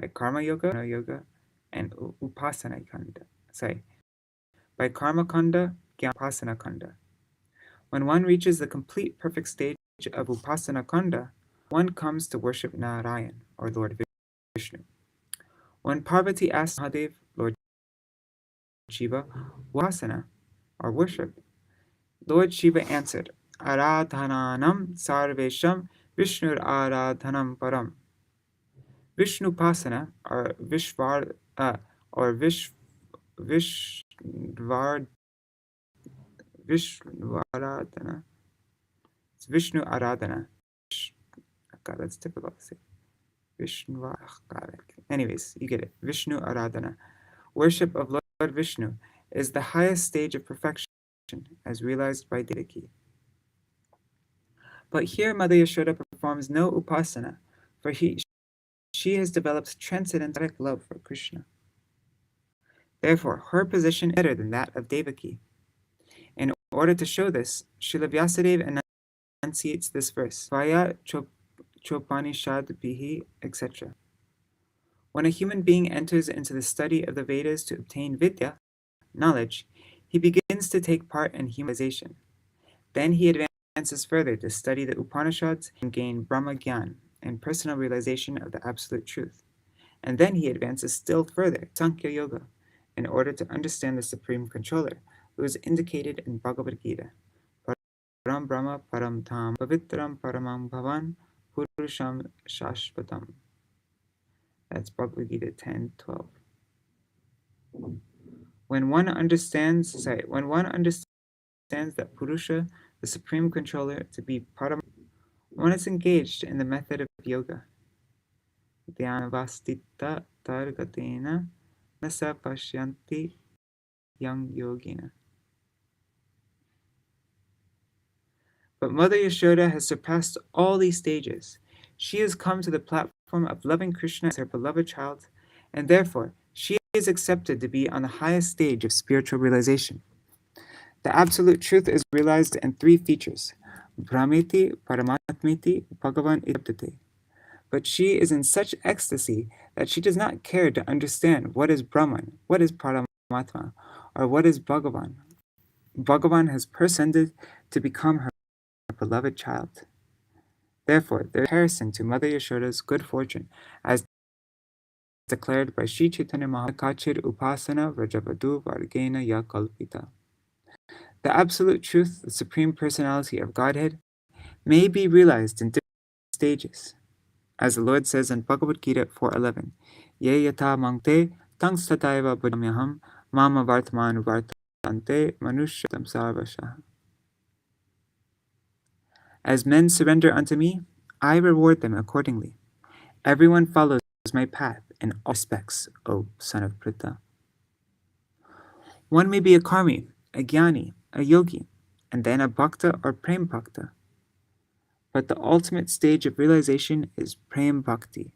by Karma Yoga, and Upasana Kanda. By Karma Kanda, Upasana Kanda. When one reaches the complete perfect stage of Upasana Kanda, one comes to worship Narayan, or Lord Vishnu. When Parvati asked Mahadev, Lord Shiva, Upasana, or worship, Lord Shiva answered, Aradhananam sarvesham Vishnur aradhanam param. Vishnupasana, or Vishvar, or Vishvaradhana. It's Vishnu Aradhana. God, that's difficult to say. Anyways, you get it. Vishnu Aradhana. Worship of Lord Vishnu is the highest stage of perfection as realized by Devaki. But here Mother Yaśodā performs no upasana, for she has developed transcendental love for Krishna. Therefore, her position is better than that of Devaki. In order to show this, Srila Vyasadeva enunciates this verse, Vaya Chopanishadbhihi, etc. When a human being enters into the study of the Vedas to obtain vidya, knowledge, he begins to take part in humanization. Then he advances further to study the Upanishads and gain Brahma Gyan and personal realization of the absolute truth. And then he advances still further, Sankhya Yoga, in order to understand the Supreme Controller, who is indicated in Bhagavad Gita. Param Brahma Param Tham Pavitram Paramam Bhavan Purusham Shashvatam. That's Bhagavad Gita 10:12. When one understands that Purusha, the Supreme Controller, to be Param, one is engaged in the method of yoga. Dhyanavastita targatena nasa pashyanti yang yogina. But Mother Yaśodā has surpassed all these stages. She has come to the platform of loving Krishna as her beloved child, and therefore she is accepted to be on the highest stage of spiritual realization. The absolute truth is realized in three features, Brahmiti, Paramatmiti, Bhagavan Idaptate. But she is in such ecstasy that she does not care to understand what is Brahman, what is Paramatma, or what is Bhagavan. Bhagavan has ascended to become her beloved child. Therefore, there is comparison to Mother Yaśoda's good fortune, as declared by Sri Chaitanya Mahaprabhu, Kachir Upasana Vrajavadu Vargena Ya Kalpita. The absolute truth, the Supreme Personality of Godhead, may be realized in stages. As the Lord says in Bhagavad Gita 4:11, Ye yata mangte tang sataiva buddhamyaham mama vartamanu vartante manushyatam sarvasha. As men surrender unto me, I reward them accordingly. Everyone follows my path in all respects, O son of Pritha. One may be a karmi, a jnani, a yogi, and then a bhakta or prem bhakta. But the ultimate stage of realization is prem bhakti,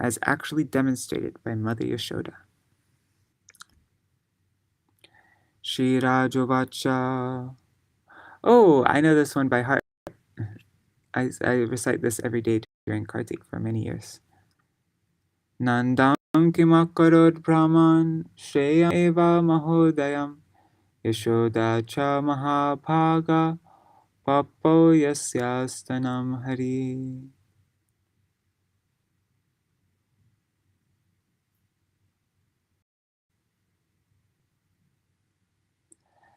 as actually demonstrated by Mother Yaśodā. Shirajovacha. Oh, I know this one by heart. I recite this every day during Kartik for many years. Nandam kimakarod brahman shreyam eva mahodayam Yaśodā cha mahabhaga papo yasyastanam hari.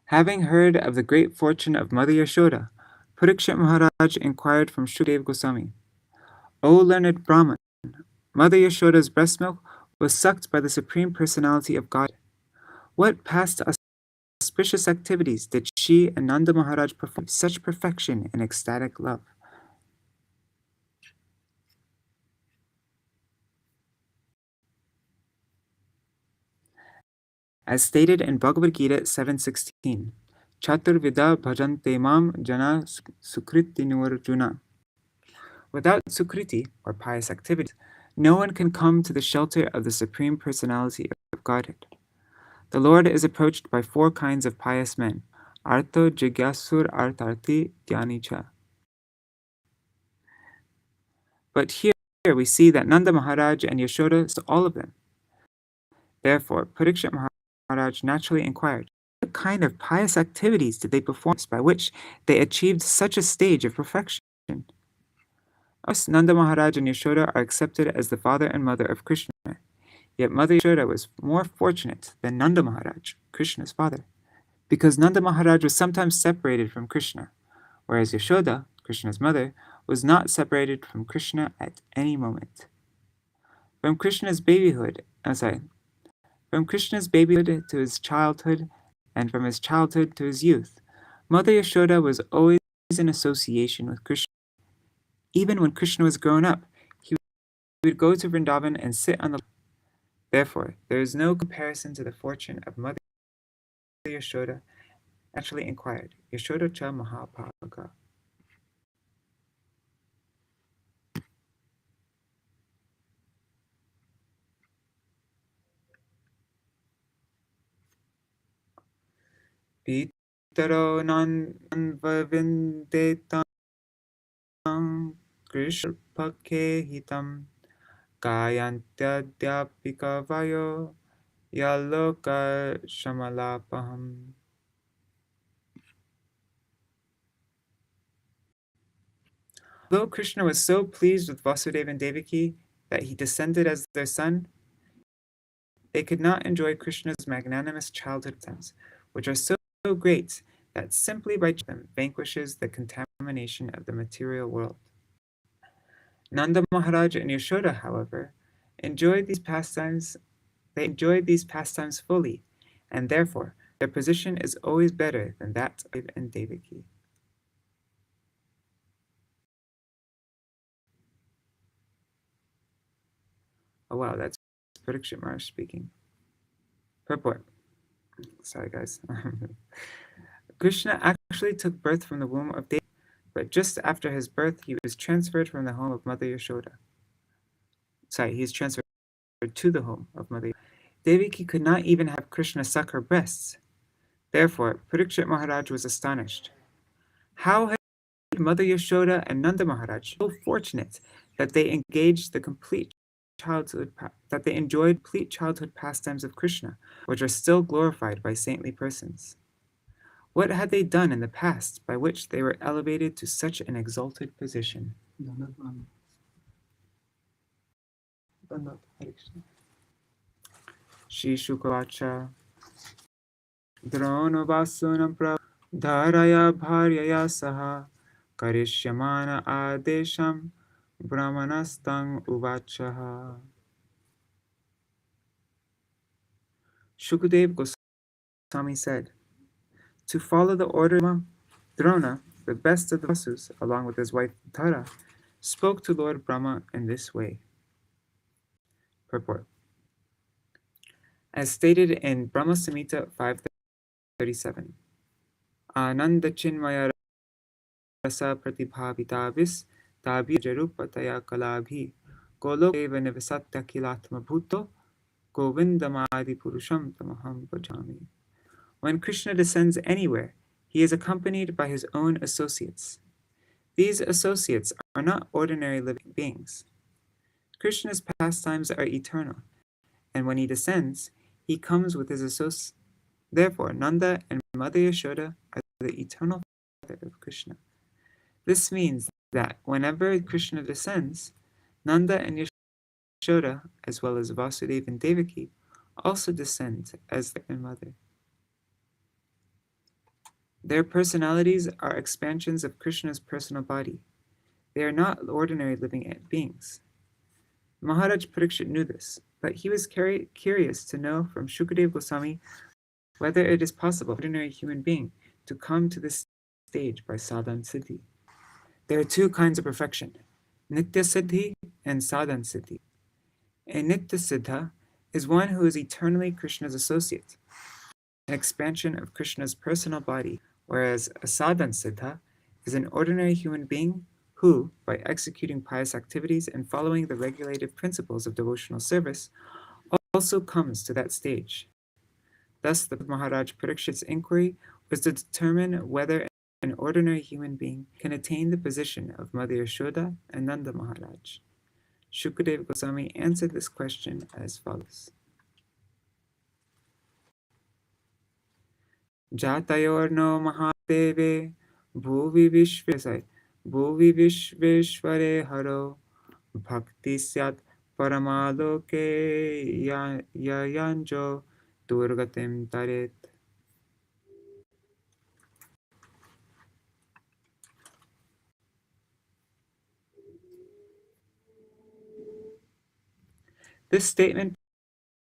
Having heard of the great fortune of Mother Yaśodā, Parikshit Maharaj inquired from Shukadeva Goswami, O learned Brahman, Mother Yaśoda's breast milk was sucked by the Supreme Personality of God. What past auspicious activities did she and Nanda Maharaj perform such perfection in ecstatic love? As stated in Bhagavad Gita 7:16, Chatur Vida Bhajante Mam Jana Sukriti Nurjuna. Without Sukriti, or pious activities, no one can come to the shelter of the Supreme Personality of Godhead. The Lord is approached by four kinds of pious men, Artho, Jigyasur, Artharthi, Dhyanicha. But here we see that Nanda Maharaj and Yaśodā saw all of them. Therefore, Parikshit Maharaj naturally inquired, what kind of pious activities did they perform by which they achieved such a stage of perfection? Thus, Nanda Maharaj and Yaśodā are accepted as the father and mother of Kṛṣṇa. Yet Mother Yaśodā was more fortunate than Nanda Maharaj, Krishna's father, because Nanda Maharaj was sometimes separated from Kṛṣṇa, whereas Yaśodā, Krishna's mother, was not separated from Kṛṣṇa at any moment. From Krishna's babyhood to his childhood, and from his childhood to his youth, Mother Yaśodā was always in association with Kṛṣṇa. Even when Kṛṣṇa was grown up, he would go to Vrindavan and sit on the. Therefore, there is no comparison to the fortune of Mother Yaśodā. Naturally inquired, Yaśodā cha mahabhaga. Pitaro nanvavindetam Krishpake hitam Gayantyadhyapika vayo Yaloka shamalapaham. Although Kṛṣṇa was so pleased with Vasudeva and Devaki that he descended as their son, they could not enjoy Kṛṣṇa's magnanimous childhood times, which are so great that simply by them vanquishes the contamination of the material world. Nanda Maharaj and Yaśodā, however, enjoyed these pastimes fully, and therefore their position is always better than that of Vasudeva and Devaki. Oh wow, that's Parikshit Maharaj speaking. Purport. Sorry guys. Kṛṣṇa actually took birth from the womb of Devaki, but just after his birth he was transferred from the home of Mother Yaśodā. He is transferred to the home of Mother Yaśodā. Devaki could not even have Kṛṣṇa suck her breasts. Therefore, Parikshit Maharaj was astonished. How had Mother Yaśodā and Nanda Maharaj so fortunate that they enjoyed complete childhood pastimes of Kṛṣṇa, which are still glorified by saintly persons? What had they done in the past by which they were elevated to such an exalted position? Shri Shukavacha Drono Vasunam Prabhu Dharaya Bharyaya Saha karishyamana adesham brahmanastang uvachaha. Shukadeva Goswami said, to follow the order of Drona, the best of the Vasus, along with his wife Tara, spoke to Lord Brahma in this way. Purport. As stated in Brahma Samhita 537, Ananda Chinmaya Rasa Pratibhavitavis Tabi Jarupataya Kalabhi Golokeva Nivasatya Kilatma Bhuto Govindamadi Purusham Tamaham Bhajami. When Krishna descends anywhere, he is accompanied by his own associates. These associates are not ordinary living beings. Krishna's pastimes are eternal, and when he descends, he comes with his associates. Therefore, Nanda and Mother Yaśodā are the eternal father of Krishna. This means that whenever Krishna descends, Nanda and Yaśodā, as well as Vasudeva and Devaki, also descend as their mother. Their personalities are expansions of Krishna's personal body. They are not ordinary living beings. Maharaj Parikshit knew this, but he was curious to know from Shukadeva Goswami whether it is possible for an ordinary human being to come to this stage by sadhan siddhi. There are two kinds of perfection, nitya siddhi and sadhan siddhi. A nitya siddha is one who is eternally Krishna's associate, an expansion of Krishna's personal body, whereas a sadhan siddha is an ordinary human being who, by executing pious activities and following the regulated principles of devotional service, also comes to that stage. Thus, the Maharaj Parikshit's inquiry was to determine whether an ordinary human being can attain the position of Mother Yaśodā and Nanda Maharaj. Shukadeva Goswami answered this question as follows. Jatayorno Mahadeve Bhuvi Vishveshware Haro Bhakti Syat Paramaloke Yayanjo Durgatim Taret. This statement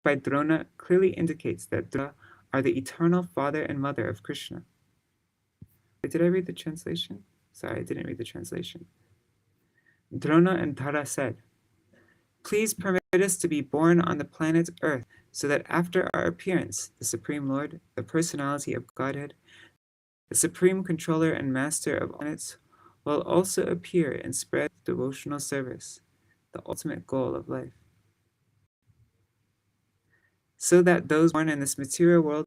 by Drona clearly indicates that Drona are the eternal father and mother of Krishna. Did I read the translation? Sorry, I didn't read the translation. Drona and Tara said, please permit us to be born on the planet Earth so that after our appearance, the Supreme Lord, the personality of Godhead, the Supreme Controller and Master of all planets, will also appear and spread devotional service, the ultimate goal of life. So that those born in this material world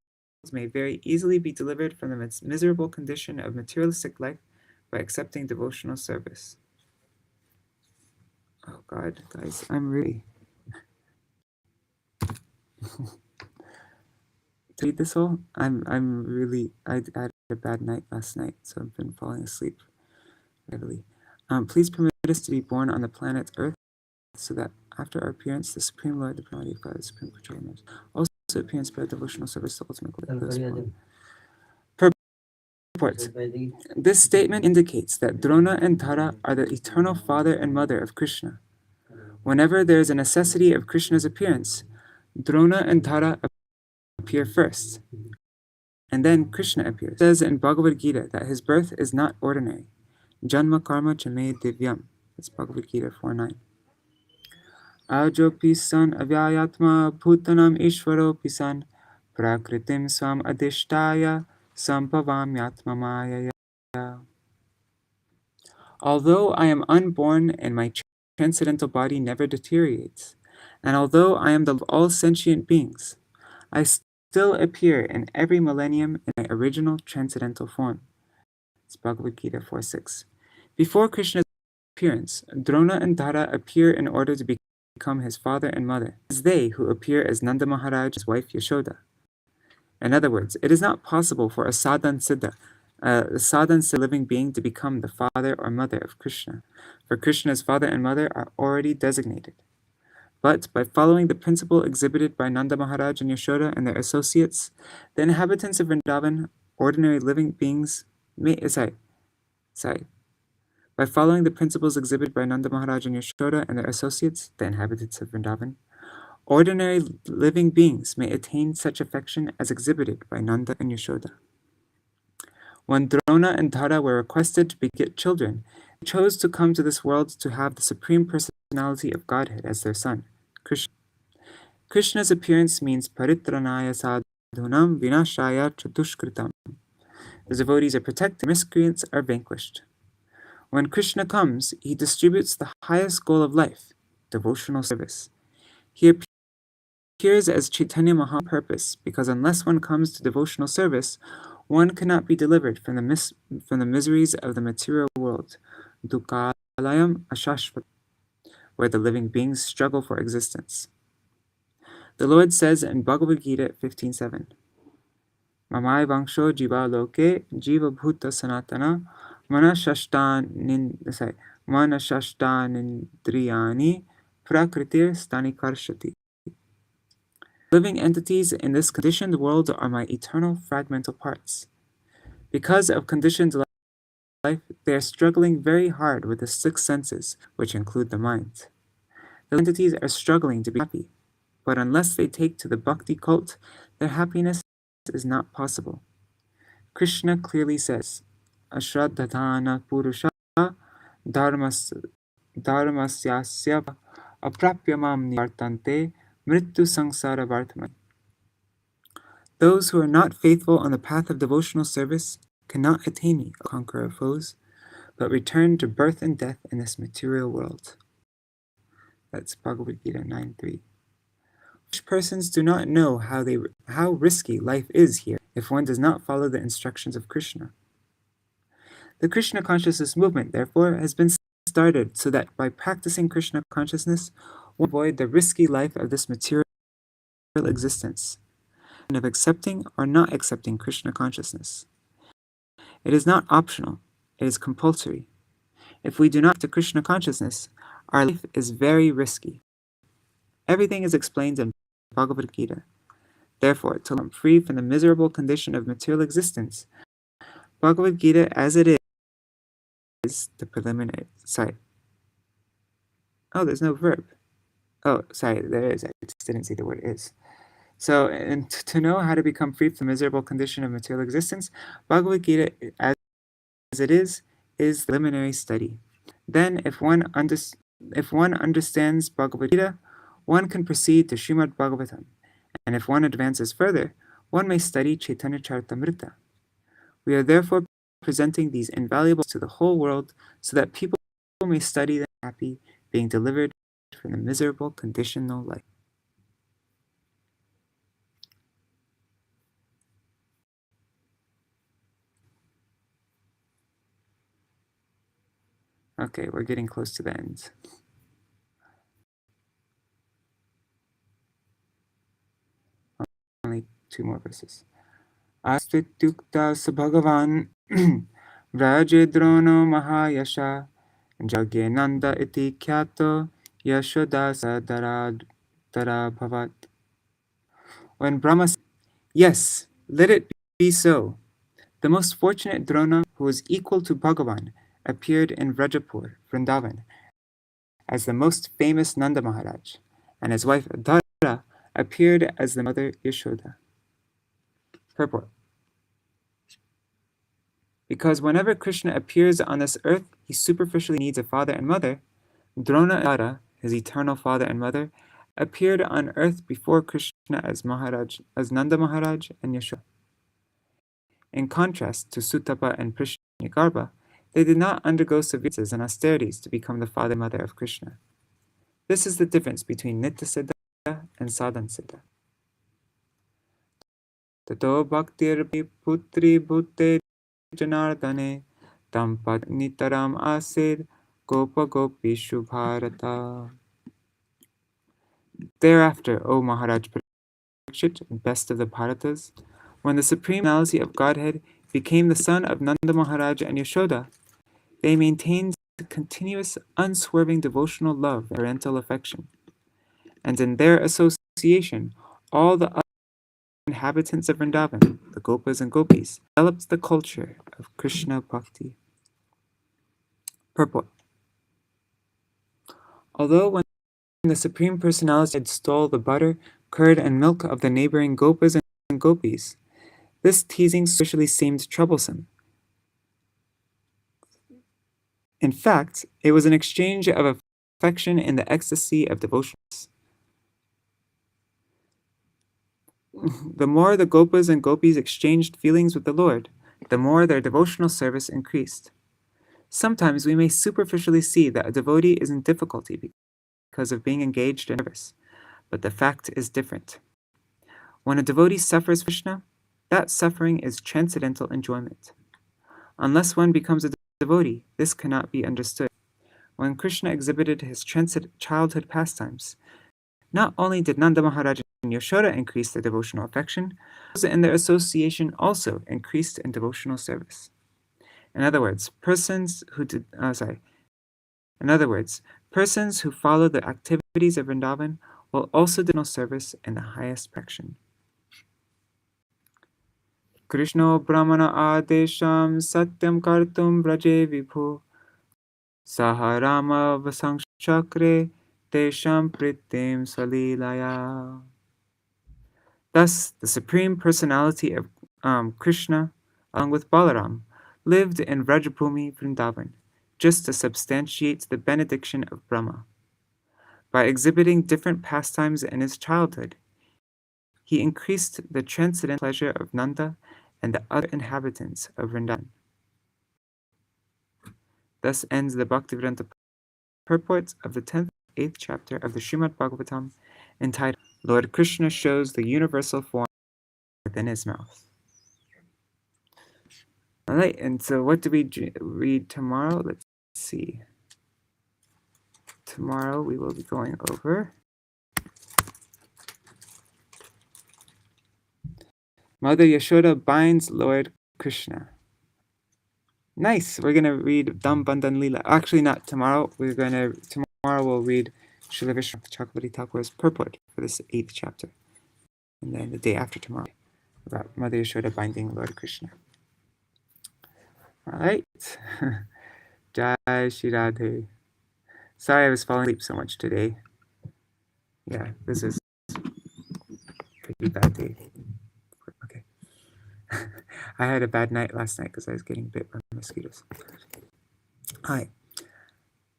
may very easily be delivered from the miserable condition of materialistic life by accepting devotional service. Oh God, guys, I'm really... to read this all, I had a bad night last night, so I've been falling asleep heavily. Please permit us to be born on the planet Earth so that after our appearance, the Supreme Lord, the Personality of God, the Supreme Controller, also appear and spread devotional service to ultimate goal. Purport. This statement indicates that Drona and Tara are the eternal father and mother of Krishna. Whenever there is a necessity of Krishna's appearance, Drona and Tara appear first, and then Krishna appears. It says in Bhagavad Gita that his birth is not ordinary. Janma karma chame divyam. That's Bhagavad Gita 4.9. Ajo pisan avyayatma bhutanam ishvaro pisan prakritim swam adishtaya sampavam yatma mayaya. Although I am unborn and my transcendental body never deteriorates, and although I am the of all sentient beings, I still appear in every millennium in my original transcendental form. It's Bhagavad Gita 4.6. Before Krishna's appearance, Drona and Tara appear in order to become his father and mother. It is they who appear as Nanda Maharaj's wife Yaśodā. In other words, it is not possible for a sadhan siddha, living being, to become the father or mother of Krishna, for Krishna's father and mother are already designated. But by following the principle exhibited by Nanda Maharaj and Yaśodā and their associates, the inhabitants of Vrindavan, ordinary living beings, may By following the principles exhibited by Nanda Maharaj and Yaśodā and their associates, the inhabitants of Vrindavan, ordinary living beings may attain such affection as exhibited by Nanda and Yaśodā. When Drona and Dhara were requested to beget children, they chose to come to this world to have the Supreme Personality of Godhead as their son, Kṛṣṇa. Krishna's appearance means paritranaya sadhunam vinashaya chadushkritam. The devotees are protected, miscreants are vanquished. When Kṛṣṇa comes, he distributes the highest goal of life, devotional service. He appears as Chaitanya Mahaprabhu's purpose, because unless one comes to devotional service, one cannot be delivered from the miseries of the material world, dukkhalayam ashashvat, where the living beings struggle for existence. The Lord says in Bhagavad Gita 15:7, Mamai vangsho jiva loke jiva bhuta sanatana manashashtanindriyani prakritir stani karshati. Living entities in this conditioned world are my eternal fragmental parts. Because of conditioned life, they are struggling very hard with the six senses, which include the mind. The entities are struggling to be happy, but unless they take to the bhakti cult, their happiness is not possible. Kṛṣṇa clearly says, Ashraddhatana purusha dharmasyasya aprapyamam nivartante mrityu sangsara vartamani. Those who are not faithful on the path of devotional service cannot attain me, O conqueror of foes, but return to birth and death in this material world. That's Bhagavad Gita 9:3. Such persons do not know how risky life is here if one does not follow the instructions of Kṛṣṇa. The Kṛṣṇa consciousness movement, therefore, has been started so that by practicing Kṛṣṇa consciousness, one avoid the risky life of this material existence, and of accepting or not accepting Kṛṣṇa consciousness. It is not optional, it is compulsory. If we do not practice Kṛṣṇa consciousness, our life is very risky. Everything is explained in Bhagavad Gita. Therefore, to become free from the miserable condition of material existence, Bhagavad Gita as it is the preliminary. There's no verb. There is. I just didn't see the word is. So, and to know how to become free from the miserable condition of material existence, Bhagavad Gita as it is the preliminary study. Then, if one understands Bhagavad Gita, one can proceed to Śrīmad-Bhāgavatam, and if one advances further, one may study Chaitanya Charitamrita. We are therefore presenting these invaluable to the whole world so that people may study them happy, being delivered from the miserable conditional life. Okay, we're getting close to the end. Only 2 more verses. Astitukta sabhagavan Vrajedrono mahayasha Jagyananda iti kyato Yaśodā sadara bhavat. When Brahma said, yes, let it be so, the most fortunate Drona, who was equal to Bhagavan, appeared in Vrajapur, Vrindavan, as the most famous Nanda Maharaj, and his wife Dhara appeared as the mother Yaśodā. Purport. Because whenever Kṛṣṇa appears on this earth, he superficially needs a father and mother, Drona and Dhara, his eternal father and mother, appeared on earth before Kṛṣṇa as Nanda Maharaj and Yaśodā. In contrast to Sutapa and Prishnigarbha, they did not undergo severances and austerities to become the father and mother of Kṛṣṇa. This is the difference between Nityasiddha and Sadhanasiddha. Tato bhaktir putri bhute janardane tampad nitaram asid gopa gopishu bharata. Thereafter, O Maharaj Parikshit, best of the Bharatas, when the supreme personality of Godhead became the son of Nanda Maharaj and Yaśodā, they maintained continuous, unswerving devotional love and parental affection. And in their association, all the other inhabitants of Vrindavan, the gopis and gopīs, developed the culture of Kṛṣṇa bhakti. Purport. Although when the Supreme Personality had stole the butter, curd, and milk of the neighboring gopas and gopīs, this teasing socially seemed troublesome. In fact, it was an exchange of affection in the ecstasy of devotion. The more the gopas and gopīs exchanged feelings with the Lord, the more their devotional service increased. Sometimes we may superficially see that a devotee is in difficulty because of being engaged in service, but the fact is different. When a devotee suffers for Krishna, that suffering is transcendental enjoyment. Unless one becomes a devotee, this cannot be understood. When Krishna exhibited his childhood pastimes, not only did Nanda Maharaj and Yaśodā increase their devotional affection, those in their association also increased in devotional service. In other words, persons who follow the activities of Vrindavan will also do devotional service in the highest perfection. Krishna Brahmana Adesham Satyam Kartum Braje Vibhu Saharama Vasankshakre Tesham Pritim Salilaya. Thus, the Supreme Personality of Krishna, along with Balarāma, lived in Vrajabhumi Vrindavan, just to substantiate the benediction of Brahma. By exhibiting different pastimes in his childhood, he increased the transcendental pleasure of Nanda and the other inhabitants of Vrindavan. Thus ends the Bhaktivedanta purport of the 10th, 8th chapter of the Śrīmad-Bhāgavatam, entitled Lord Kṛṣṇa Shows the Universal Form Within His Mouth. Alright, and so what do we read tomorrow? Let's see. Tomorrow we will be going over Mother Yaśodā binds Lord Kṛṣṇa. Nice. We're going to read Dham Bandhan Leela. Actually, not tomorrow. Tomorrow we'll read Srila Vishwanath Chakravarti Thakur's purport for this 8th chapter. And then the day after tomorrow, about Mother Yaśodā binding Lord Kṛṣṇa. Alright. Jai Shri Radhe. Sorry I was falling asleep so much today. Yeah, this is a pretty bad day. Okay. I had a bad night last night because I was getting bit by mosquitoes. Hi.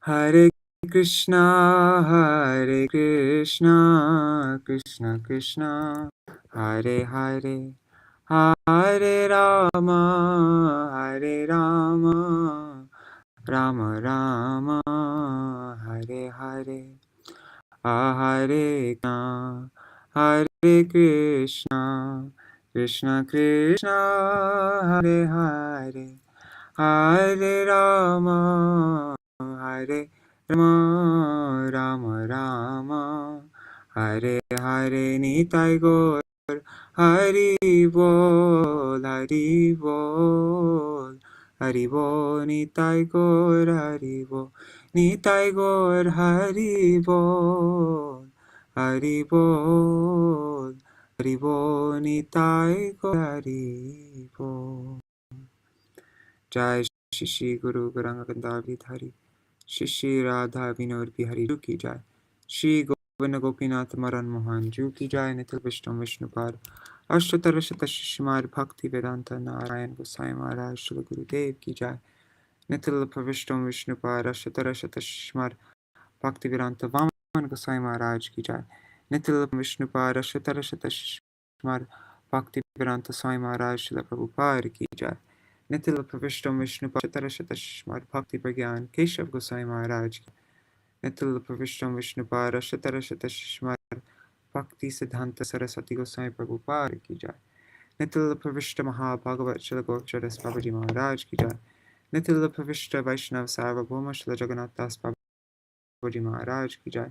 Hare Krishna, Hare Krishna, Krishna Krishna, Hare Hare, Hare Rama, Hare Rama, Rama Rama, Hare Hare, Hare Krishna, Hare Krishna, Krishna Krishna, Hare Hare, Hare Rama, Hare Rama, Rama Rama, Hare Hare. Nitai Gaur Hari Bol, Hari Bol, Hari Bol. Nitai Gaur Hari Bol, Nitai Gaur Hari Bol, Hari Bol, Hari Bol. Nitai Gaur Hari Bol. Jai Shri Guru Gauranga Gandharvi Dhari Shri Shri Radha Vinod Bihari Ju Ki Jai, Shri Govinda Gopinath Maran Mohan Ju Ki Jai, Nitil Vishnupad Ashtatarashata Shishmar Bhakti Vedanta Narayan Gosai Maharaj Shri Gurudev Ki Jai, Nitil Vishnupad Ashtatarashata Shishmar Bhakti Vedanta Vaman Gosai Maharaj Ki Jai, Nitil Vishnupad Ashtatarashata Shishmar Bhakti Vedanta Swami Maharaj Shri Prabhupada Ki Jai, Nitil Pravishtam Vishnupad Ashtatarashata Shishmar Bhakti Pragyan Keshav Gosai Maharaj Ki, Nitil Pravishtam Vishnupad Ashtatarashata Shishmar Bhakti Siddhanta Saraswati Gosai Prabhupada Ki Jai, Nitil Pravishta Mahabhagavat Shila Gokchadas Babaji Maharaj Ki Jai, Nitil Pravishta Vaishnav Sarvabhauma Shila Jagannath Das Babaji Maharaj Ki Jai,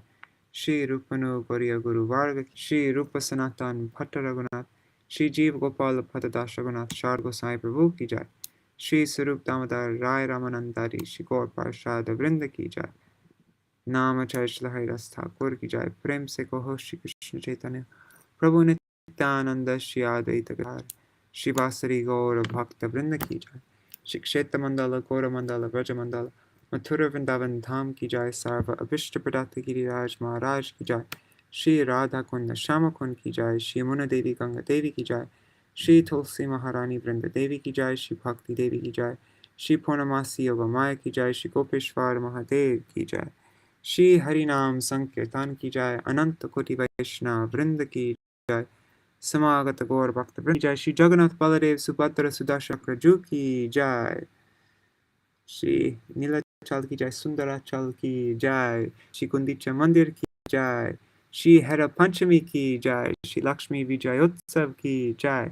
Shri Rupanu Gauriya Guru Varga, Shri Rupa Sanatan Bhatta Raghunath, Shri Jeev Gopal Padadas Raghunath Shar Gosai Prabhu Ki Jai, Shri Sarup Damodar Rai Ramanandari Shri Gaur Parshad Vrinda Ki Jai, Nama Chaitanya Hairas Thakur Ki Jai, Prem Se Koho Shri Krishna Chaitanya Prabhu Nityananda Shri Advaita Gadadhar Shri Vasari Gaur Bhakta Vrinda Ki Jai, Shri Kshetra Mandala Gaura Mandala Vraja Mandala Mathura Vrindavan Dham ki jai, Sarva Abhishta Pradata Giriraj Maharaj ki jai, Shri Radha Kunda Shama Kund ki jai, Shri Muna Devi Ganga Devi ki jai, Shri Tulsi Maharani Vrinda Devi ki jai, Shri Bhakti Devi ki jai, Shri Purnamasi yogamāyā ki jai, Shri Gopeshwar Mahadev ki jai, Shri Harinam Sankirtan ki jai, Ananta Koti Vaishnava Vrinda ki jai, Samagata Gaur Bhakta Vrinda ki jai, Shri Jagannath Baladev Subhadra Sudashakra Ju ki jai, Shri Nilachal ki jai, Sundarachal ki jai, Shri Gundicha Mandir ki jai, Shri Hera Panchami ki jai, Shri Lakshmi Vijayotsav ki jai,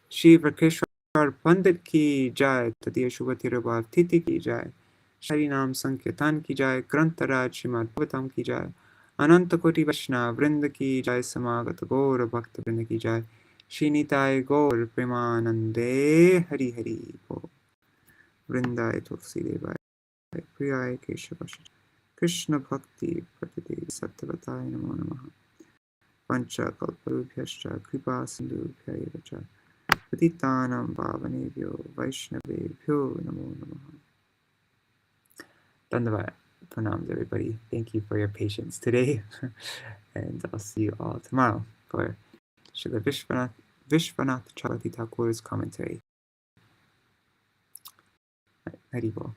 Shri Vakeshwar Pandit ki jai, Tadiya Shubhati Rabhav Titi ki jai, Shri Nam Sankirtan ki jai, Grantaraj Śrīmad-Bhāgavatam ki jai, Ananta Koti Vaishnava Vrinda ki jai, Samagata Gaur Bhakta Vrinda ki jai, Shri Nitai Gaur Premanande Hari Hari Bol. Vrindaya Tulsi Devaya Priyaya Keshavasya Krishna Bhakti Pratide Sattvatāya Namo Namaha Pancha Kalparubhyascha Kripa Sindhubhya Eva Cha Patitanam Pavanebhyo Vaishnavebhyo Namo Namaha. Dandavad. Pranams, everybody. Thank you for your patience today. And I'll see you all tomorrow for Srila Vishwanath Chakravarti Thakur's commentary. Haribol.